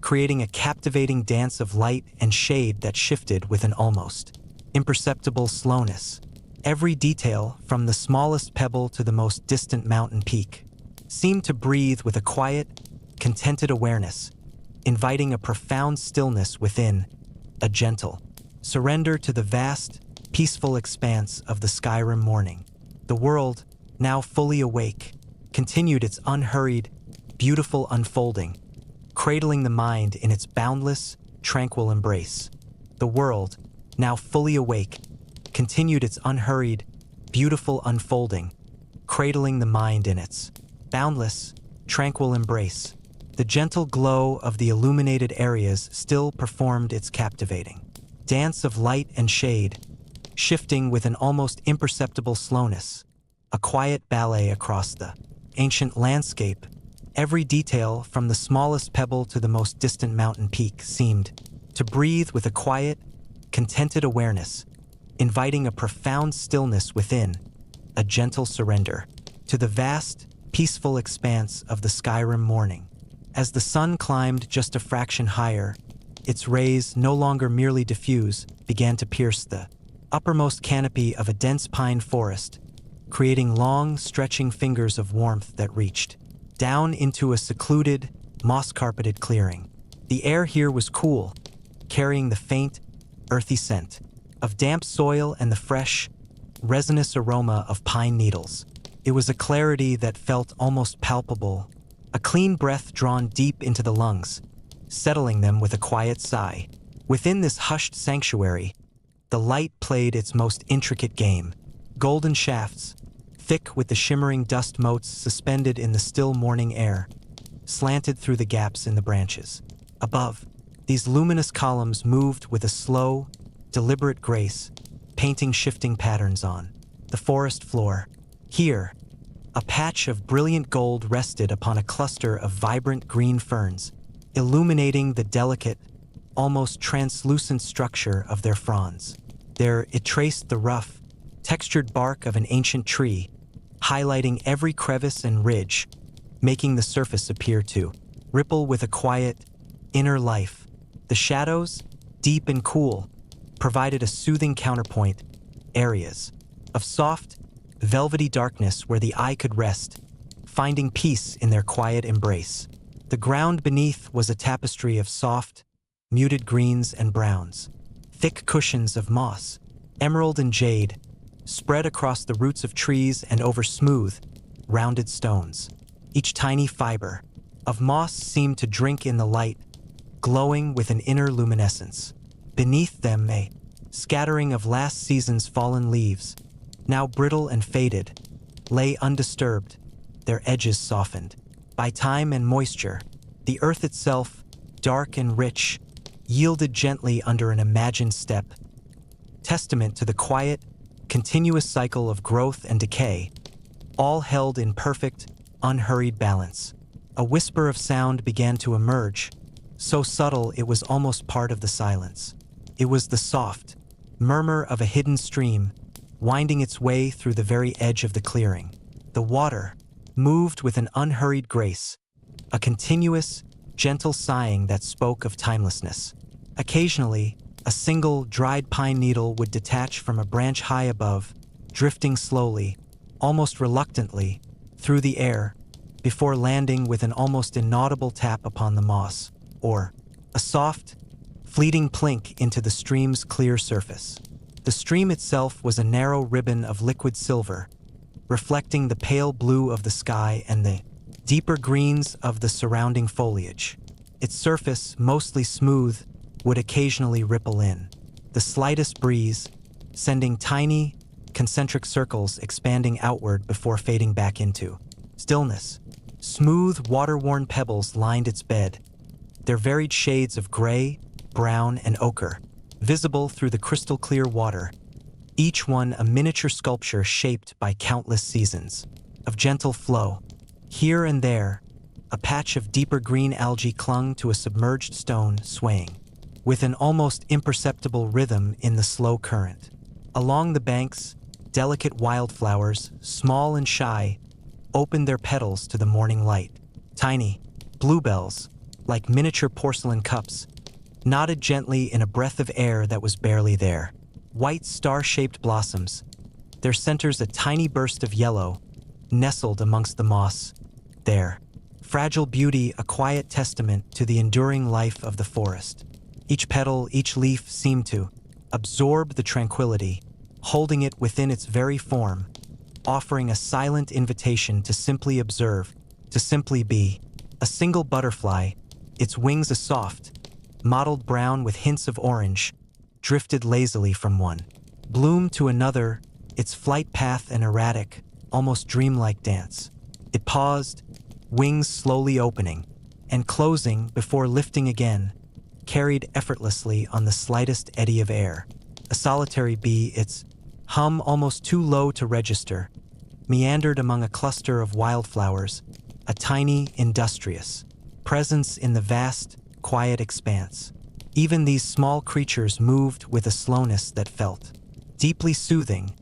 creating a captivating dance of light and shade that shifted with an almost imperceptible slowness. Every detail, from the smallest pebble to the most distant mountain peak, seemed to breathe with a quiet, contented awareness, inviting a profound stillness within, a gentle surrender to the vast, peaceful expanse of the Skyrim morning. The world, now fully awake, continued its unhurried, beautiful unfolding, cradling the mind in its boundless, tranquil embrace. The world, now fully awake, continued its unhurried, beautiful unfolding, cradling the mind in its boundless, tranquil embrace. The gentle glow of the illuminated areas still performed its captivating dance of light and shade, shifting with an almost imperceptible slowness, a quiet ballet across the ancient landscape. Every detail, from the smallest pebble to the most distant mountain peak, seemed to breathe with a quiet, contented awareness, inviting a profound stillness within, a gentle surrender to the vast, peaceful expanse of the Skyrim morning. As the sun climbed just a fraction higher, its rays, no longer merely diffuse, began to pierce the uppermost canopy of a dense pine forest, creating long, stretching fingers of warmth that reached down into a secluded, moss-carpeted clearing. The air here was cool, carrying the faint, earthy scent of damp soil and the fresh, resinous aroma of pine needles. It was a clarity that felt almost palpable, a clean breath drawn deep into the lungs, settling them with a quiet sigh. Within this hushed sanctuary, the light played its most intricate game. Golden shafts, thick with the shimmering dust motes suspended in the still morning air, slanted through the gaps in the branches. Above, these luminous columns moved with a slow, deliberate grace, painting shifting patterns on the forest floor. Here, a patch of brilliant gold rested upon a cluster of vibrant green ferns, illuminating the delicate, almost translucent structure of their fronds. There it traced the rough, textured bark of an ancient tree, highlighting every crevice and ridge, making the surface appear to ripple with a quiet, inner life. The shadows, deep and cool, provided a soothing counterpoint, areas of soft, velvety darkness where the eye could rest, finding peace in their quiet embrace. The ground beneath was a tapestry of soft, muted greens and browns. Thick cushions of moss, emerald and jade, spread across the roots of trees and over smooth, rounded stones. Each tiny fiber of moss seemed to drink in the light, glowing with an inner luminescence. Beneath them, a scattering of last season's fallen leaves, now brittle and faded, lay undisturbed, their edges softened by time and moisture. The earth itself, dark and rich, yielded gently under an imagined step, testament to the quiet, continuous cycle of growth and decay, all held in perfect, unhurried balance. A whisper of sound began to emerge, so subtle it was almost part of the silence. It was the soft murmur of a hidden stream, winding its way through the very edge of the clearing. The water moved with an unhurried grace, a continuous, gentle sighing that spoke of timelessness. Occasionally, a single dried pine needle would detach from a branch high above, drifting slowly, almost reluctantly, through the air, before landing with an almost inaudible tap upon the moss, or a soft, fleeting plink into the stream's clear surface. The stream itself was a narrow ribbon of liquid silver, reflecting the pale blue of the sky and the deeper greens of the surrounding foliage. Its surface, mostly smooth, would occasionally ripple in the slightest breeze, sending tiny, concentric circles expanding outward before fading back into stillness. Smooth, water-worn pebbles lined its bed, their varied shades of gray, brown, and ochre, visible through the crystal-clear water, each one a miniature sculpture shaped by countless seasons of gentle flow. Here and there, a patch of deeper green algae clung to a submerged stone, swaying with an almost imperceptible rhythm in the slow current. Along the banks, delicate wildflowers, small and shy, opened their petals to the morning light. Tiny bluebells, like miniature porcelain cups, nodded gently in a breath of air that was barely there. White star-shaped blossoms, their centers a tiny burst of yellow, nestled amongst the moss. Their fragile beauty a quiet testament to the enduring life of the forest. Each petal, each leaf seemed to absorb the tranquility, holding it within its very form, offering a silent invitation to simply observe, to simply be. A single butterfly, its wings a soft, mottled brown with hints of orange, drifted lazily from one bloom to another, its flight path an erratic, almost dreamlike dance. It paused, wings slowly opening and closing before lifting again, carried effortlessly on the slightest eddy of air. A solitary bee, its hum almost too low to register, meandered among a cluster of wildflowers, a tiny, industrious presence in the vast, quiet expanse. Even these small creatures moved with a slowness that felt deeply soothing,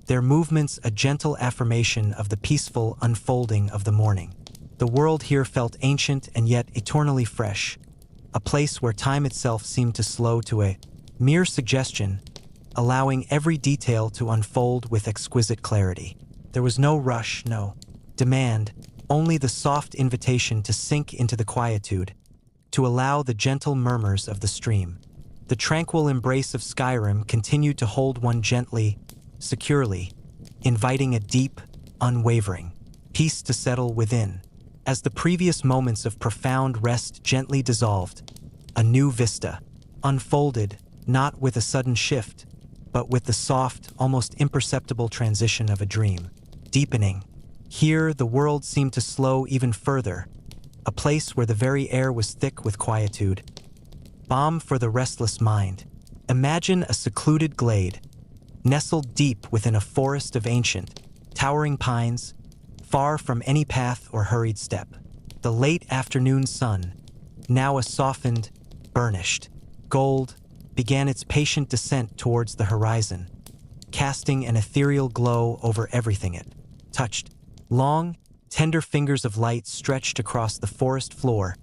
their movements a gentle affirmation of the peaceful unfolding of the morning. The world here felt ancient and yet eternally fresh, a place where time itself seemed to slow to a mere suggestion, allowing every detail to unfold with exquisite clarity. There was no rush, no demand, only the soft invitation to sink into the quietude, to allow the gentle murmurs of the stream. The tranquil embrace of Skyrim continued to hold one gently, securely, inviting a deep, unwavering peace to settle within. As the previous moments of profound rest gently dissolved, a new vista unfolded, not with a sudden shift, but with the soft, almost imperceptible transition of a dream. deepening. Here, the world seemed to slow even further, a place where the very air was thick with quietude. Balm for the restless mind. Imagine a secluded glade, nestled deep within a forest of ancient, towering pines, far from any path or hurried step. The late afternoon sun, now a softened, burnished gold, began its patient descent towards the horizon, casting an ethereal glow over everything it touched. Long, tender fingers of light stretched across the forest floor,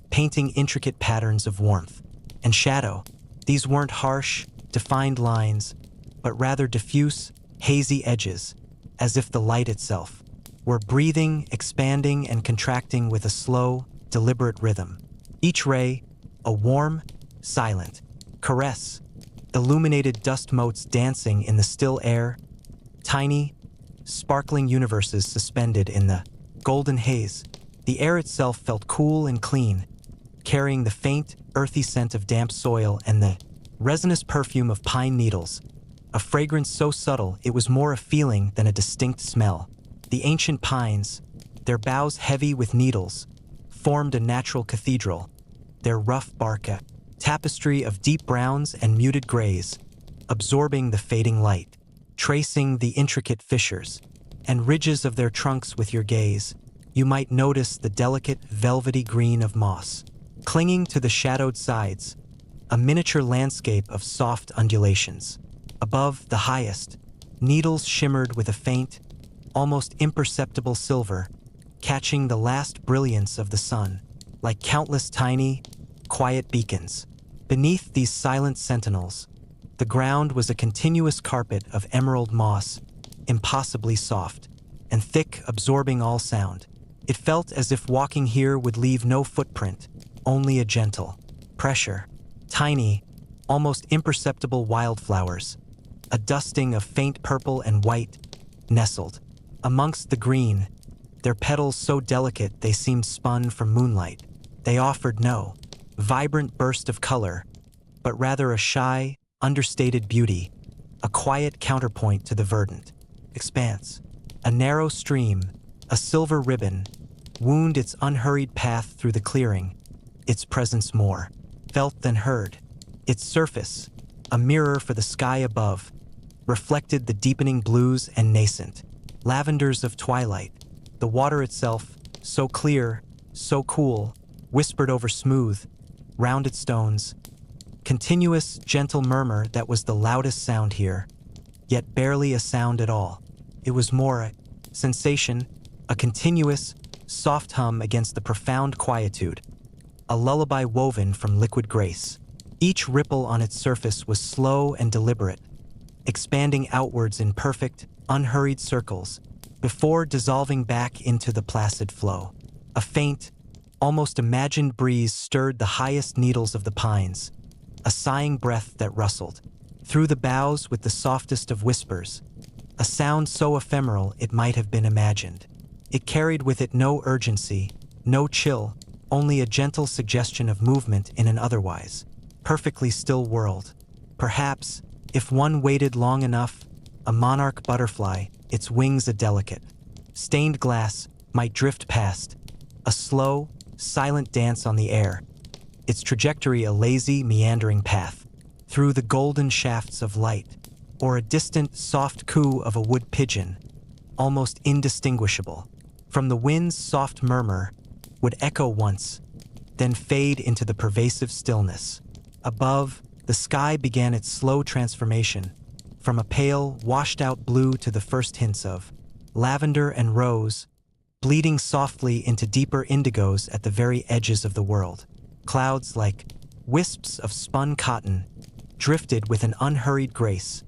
painting intricate patterns of warmth and shadow. These weren't harsh, defined lines, but rather diffuse, hazy edges, as if the light itself were breathing, expanding, and contracting with a slow, deliberate rhythm. Each ray, a warm, silent caress, illuminated dust motes dancing in the still air, tiny, sparkling universes suspended in the golden haze. The air itself felt cool and clean, carrying the faint, earthy scent of damp soil and the resinous perfume of pine needles, a fragrance so subtle it was more a feeling than a distinct smell. The ancient pines, their boughs heavy with needles, formed a natural cathedral, their rough bark a tapestry of deep browns and muted grays, absorbing the fading light, tracing the intricate fissures and ridges of their trunks with your gaze. You might notice the delicate, velvety green of moss, clinging to the shadowed sides, a miniature landscape of soft undulations. Above the highest, needles shimmered with a faint, almost imperceptible silver, catching the last brilliance of the sun, like countless tiny, quiet beacons. Beneath these silent sentinels, the ground was a continuous carpet of emerald moss, impossibly soft and thick, absorbing all sound. It felt as if walking here would leave no footprint, only a gentle pressure. Tiny, almost imperceptible wildflowers, a dusting of faint purple and white, nestled amongst the green, their petals so delicate they seemed spun from moonlight. They offered no vibrant burst of color, but rather a shy, understated beauty, a quiet counterpoint to the verdant expanse. A narrow stream, a silver ribbon, wound its unhurried path through the clearing, its presence more felt than heard. Its surface, a mirror for the sky above, reflected the deepening blues and nascent lavenders of twilight. The water itself, so clear, so cool, whispered over smooth, rounded stones, continuous, gentle murmur that was the loudest sound here, yet barely a sound at all. It was more a sensation, a continuous, soft hum against the profound quietude, a lullaby woven from liquid grace. Each ripple on its surface was slow and deliberate, expanding outwards in perfect, unhurried circles, before dissolving back into the placid flow. A faint, almost imagined breeze stirred the highest needles of the pines, a sighing breath that rustled through the boughs with the softest of whispers, a sound so ephemeral it might have been imagined. It carried with it no urgency, no chill, only a gentle suggestion of movement in an otherwise perfectly still world. Perhaps, if one waited long enough, a monarch butterfly, its wings a delicate, stained glass, might drift past, a slow, silent dance on the air, its trajectory a lazy, meandering path through the golden shafts of light, or a distant, soft coo of a wood pigeon, almost indistinguishable from the wind's soft murmur, would echo once, then fade into the pervasive stillness. Above, the sky began its slow transformation, from a pale, washed-out blue to the first hints of lavender and rose, bleeding softly into deeper indigos at the very edges of the world. Clouds, like wisps of spun cotton, drifted with an unhurried grace,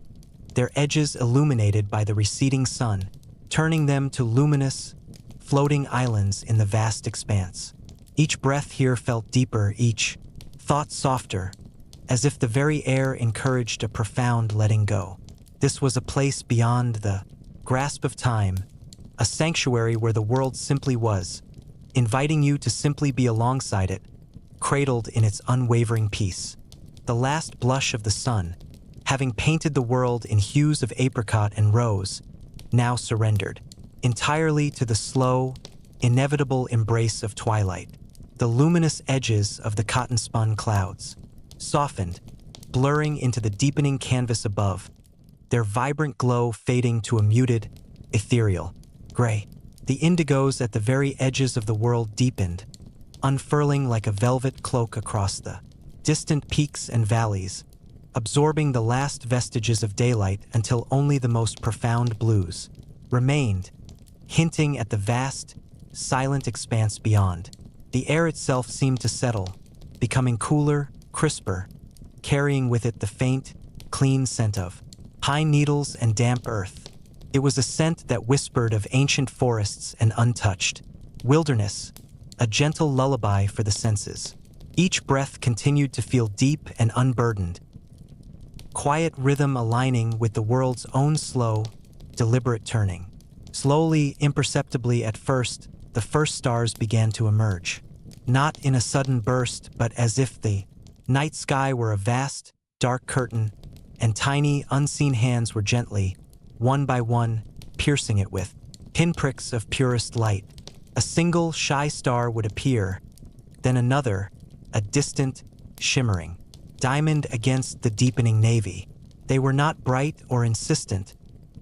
their edges illuminated by the receding sun, turning them to luminous, floating islands in the vast expanse. Each breath here felt deeper, each thought softer, as if the very air encouraged a profound letting go. This was a place beyond the grasp of time, a sanctuary where the world simply was, inviting you to simply be alongside it, cradled in its unwavering peace. The last blush of the sun, having painted the world in hues of apricot and rose, now surrendered, entirely to the slow, inevitable embrace of twilight. The luminous edges of the cotton-spun clouds softened, blurring into the deepening canvas above, their vibrant glow fading to a muted, ethereal gray. The indigos at the very edges of the world deepened, unfurling like a velvet cloak across the distant peaks and valleys, absorbing the last vestiges of daylight until only the most profound blues remained, hinting at the vast, silent expanse beyond. The air itself seemed to settle, becoming cooler, crisper, carrying with it the faint, clean scent of pine needles and damp earth. It was a scent that whispered of ancient forests and untouched wilderness, a gentle lullaby for the senses. Each breath continued to feel deep and unburdened, quiet rhythm aligning with the world's own slow, deliberate turning. Slowly, imperceptibly at first, the first stars began to emerge. Not in a sudden burst, but as if the night sky were a vast, dark curtain, and tiny, unseen hands were gently, one by one, piercing it with pinpricks of purest light. A single, shy star would appear, then another, a distant, shimmering diamond against the deepening navy. They were not bright or insistent,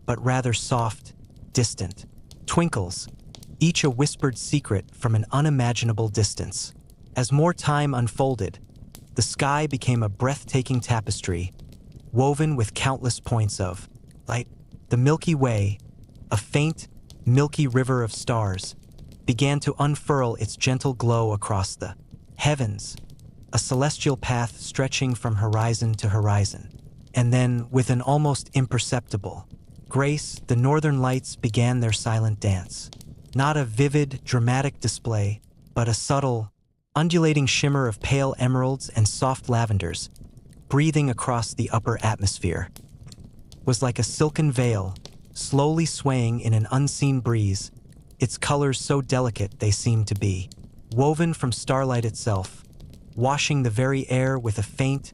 but rather soft, distant twinkles, each a whispered secret from an unimaginable distance. As more time unfolded, the sky became a breathtaking tapestry, woven with countless points of light. The Milky Way, a faint, milky river of stars, began to unfurl its gentle glow across the heavens, a celestial path stretching from horizon to horizon. And then, with an almost imperceptible grace, the northern lights began their silent dance. Not a vivid, dramatic display, but a subtle, undulating shimmer of pale emeralds and soft lavenders, breathing across the upper atmosphere. Was like a silken veil, slowly swaying in an unseen breeze, its colors so delicate they seemed to be woven from starlight itself, washing the very air with a faint,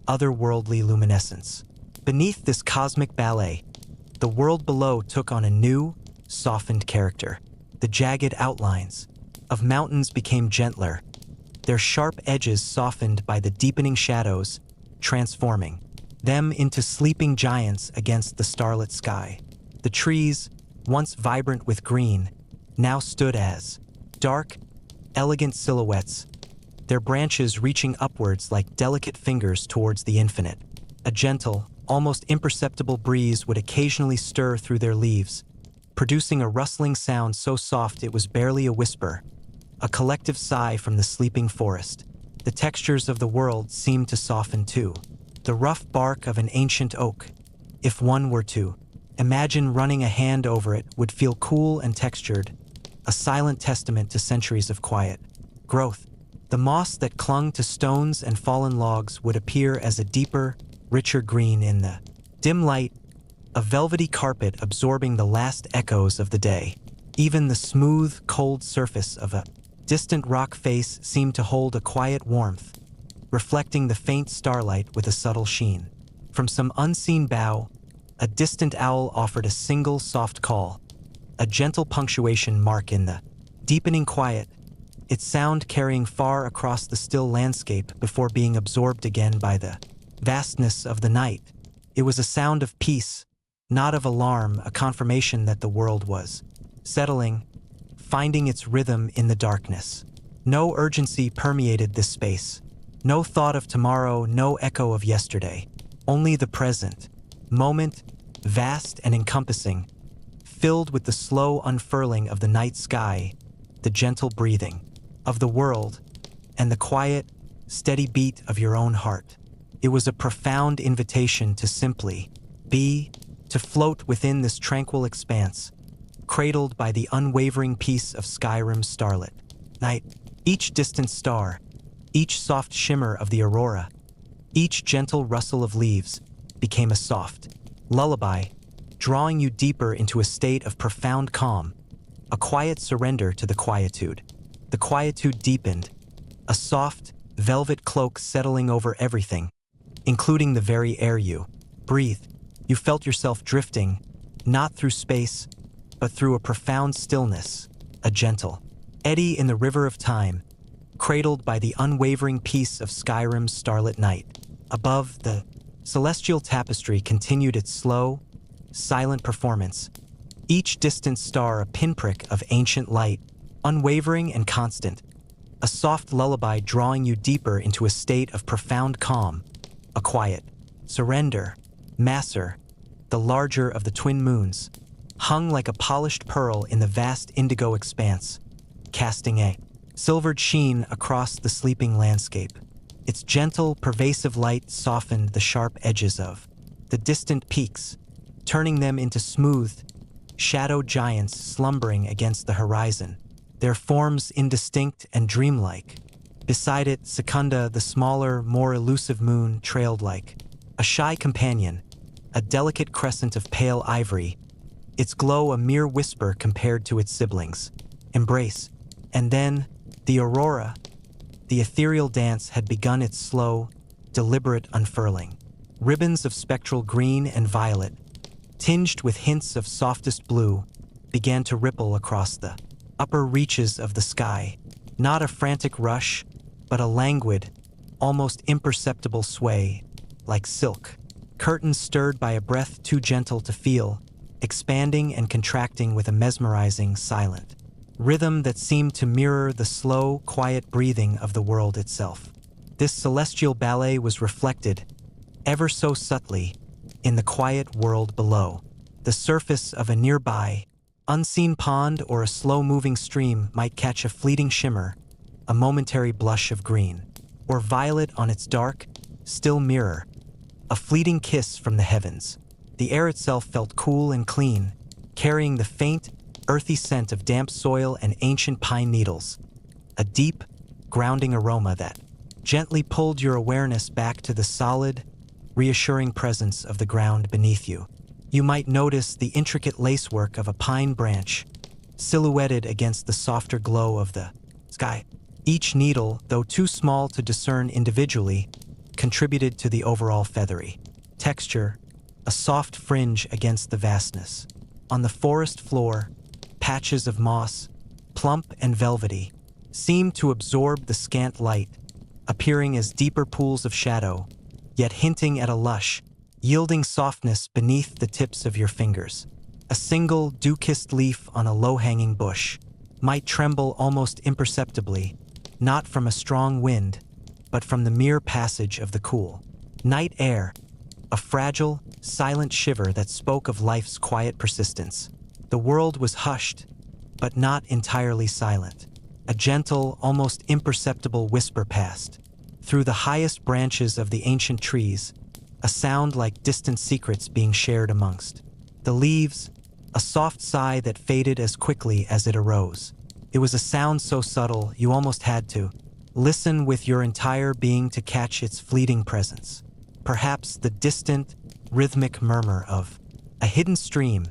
otherworldly luminescence. Beneath this cosmic ballet, the world below took on a new, softened character. The jagged outlines of mountains became gentler, their sharp edges softened by the deepening shadows, transforming them into sleeping giants against the starlit sky. The trees, once vibrant with green, now stood as dark, elegant silhouettes, their branches reaching upwards like delicate fingers towards the infinite. A gentle, almost imperceptible breeze would occasionally stir through their leaves, producing a rustling sound so soft it was barely a whisper, a collective sigh from the sleeping forest. The textures of the world seemed to soften too. The rough bark of an ancient oak, if one were to imagine running a hand over it, would feel cool and textured, a silent testament to centuries of quiet growth. The moss that clung to stones and fallen logs would appear as a deeper, richer green in the dim light, a velvety carpet absorbing the last echoes of the day. Even the smooth, cold surface of a distant rock face seemed to hold a quiet warmth, reflecting the faint starlight with a subtle sheen. From some unseen bough, a distant owl offered a single soft call, a gentle punctuation mark in the deepening quiet, its sound carrying far across the still landscape before being absorbed again by the vastness of the night. It was a sound of peace, not of alarm, a confirmation that the world was settling, finding its rhythm in the darkness. No urgency permeated this space. No thought of tomorrow, no echo of yesterday. Only the present moment, vast and encompassing, filled with the slow unfurling of the night sky, the gentle breathing of the world, and the quiet, steady beat of your own heart. It was a profound invitation to simply be, to float within this tranquil expanse, cradled by the unwavering peace of Skyrim's starlit night. Each distant star, each soft shimmer of the aurora, each gentle rustle of leaves became a soft lullaby, drawing you deeper into a state of profound calm, a quiet surrender to the quietude. The quietude deepened, a soft, velvet cloak settling over everything, including the very air you breathed. You felt yourself drifting, not through space, but through a profound stillness, a gentle eddy in the river of time, cradled by the unwavering peace of Skyrim's starlit night. Above, the celestial tapestry continued its slow, silent performance, each distant star a pinprick of ancient light, unwavering and constant, a soft lullaby drawing you deeper into a state of profound calm, a quiet surrender. Masser, the larger of the twin moons, hung like a polished pearl in the vast indigo expanse, casting a silvered sheen across the sleeping landscape. Its gentle, pervasive light softened the sharp edges of the distant peaks, turning them into smooth, shadowed giants slumbering against the horizon, their forms indistinct and dreamlike. Beside it, Secunda, the smaller, more elusive moon, trailed like a shy companion, a delicate crescent of pale ivory, its glow a mere whisper compared to its siblings. Embrace. And then, the aurora, the ethereal dance had begun its slow, deliberate unfurling. Ribbons of spectral green and violet, tinged with hints of softest blue, began to ripple across the upper reaches of the sky. Not a frantic rush, but a languid, almost imperceptible sway, like silk. Curtains stirred by a breath too gentle to feel, expanding and contracting with a mesmerizing, silent rhythm that seemed to mirror the slow, quiet breathing of the world itself. This celestial ballet was reflected, ever so subtly, in the quiet world below. The surface of a nearby, unseen pond or a slow-moving stream might catch a fleeting shimmer, a momentary blush of green, or violet on its dark, still mirror, a fleeting kiss from the heavens. The air itself felt cool and clean, carrying the faint, earthy scent of damp soil and ancient pine needles, a deep, grounding aroma that gently pulled your awareness back to the solid, reassuring presence of the ground beneath you. You might notice the intricate lacework of a pine branch, silhouetted against the softer glow of the sky. Each needle, though too small to discern individually, contributed to the overall feathery texture, a soft fringe against the vastness. On the forest floor, patches of moss, plump and velvety, seemed to absorb the scant light, appearing as deeper pools of shadow, yet hinting at a lush, yielding softness beneath the tips of your fingers. A single dew-kissed leaf on a low-hanging bush might tremble almost imperceptibly, not from a strong wind, but from the mere passage of the cool night air, a fragile, silent shiver that spoke of life's quiet persistence. The world was hushed, but not entirely silent. A gentle, almost imperceptible whisper passed through the highest branches of the ancient trees, a sound like distant secrets being shared amongst the leaves, a soft sigh that faded as quickly as it arose. It was a sound so subtle you almost had to listen with your entire being to catch its fleeting presence. Perhaps the distant, rhythmic murmur of a hidden stream,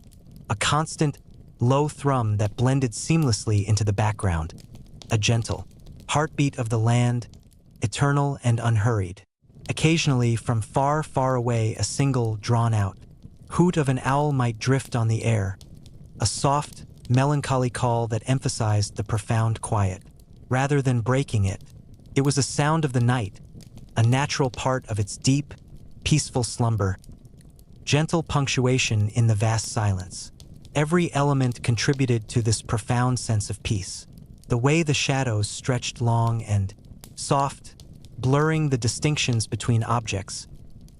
a constant, low thrum that blended seamlessly into the background, a gentle heartbeat of the land, eternal and unhurried. Occasionally, from far, far away, a single, drawn-out hoot of an owl might drift on the air, a soft, melancholy call that emphasized the profound quiet. Rather than breaking it, it was a sound of the night, a natural part of its deep, peaceful slumber, gentle punctuation in the vast silence. Every element contributed to this profound sense of peace. The way the shadows stretched long and soft, blurring the distinctions between objects,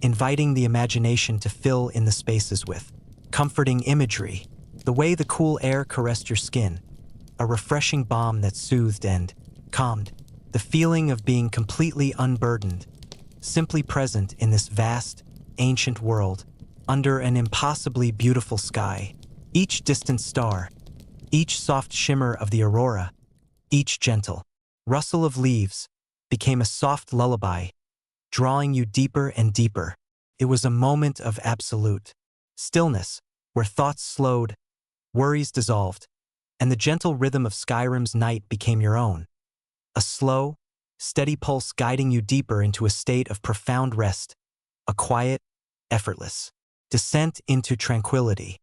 inviting the imagination to fill in the spaces with comforting imagery. The way the cool air caressed your skin, a refreshing balm that soothed and calmed. The feeling of being completely unburdened, simply present in this vast, ancient world, under an impossibly beautiful sky. Each distant star, each soft shimmer of the aurora, each gentle rustle of leaves became a soft lullaby, drawing you deeper and deeper. It was a moment of absolute stillness, where thoughts slowed, worries dissolved, and the gentle rhythm of Skyrim's night became your own. A slow, steady pulse guiding you deeper into a state of profound rest, a quiet, effortless descent into tranquility.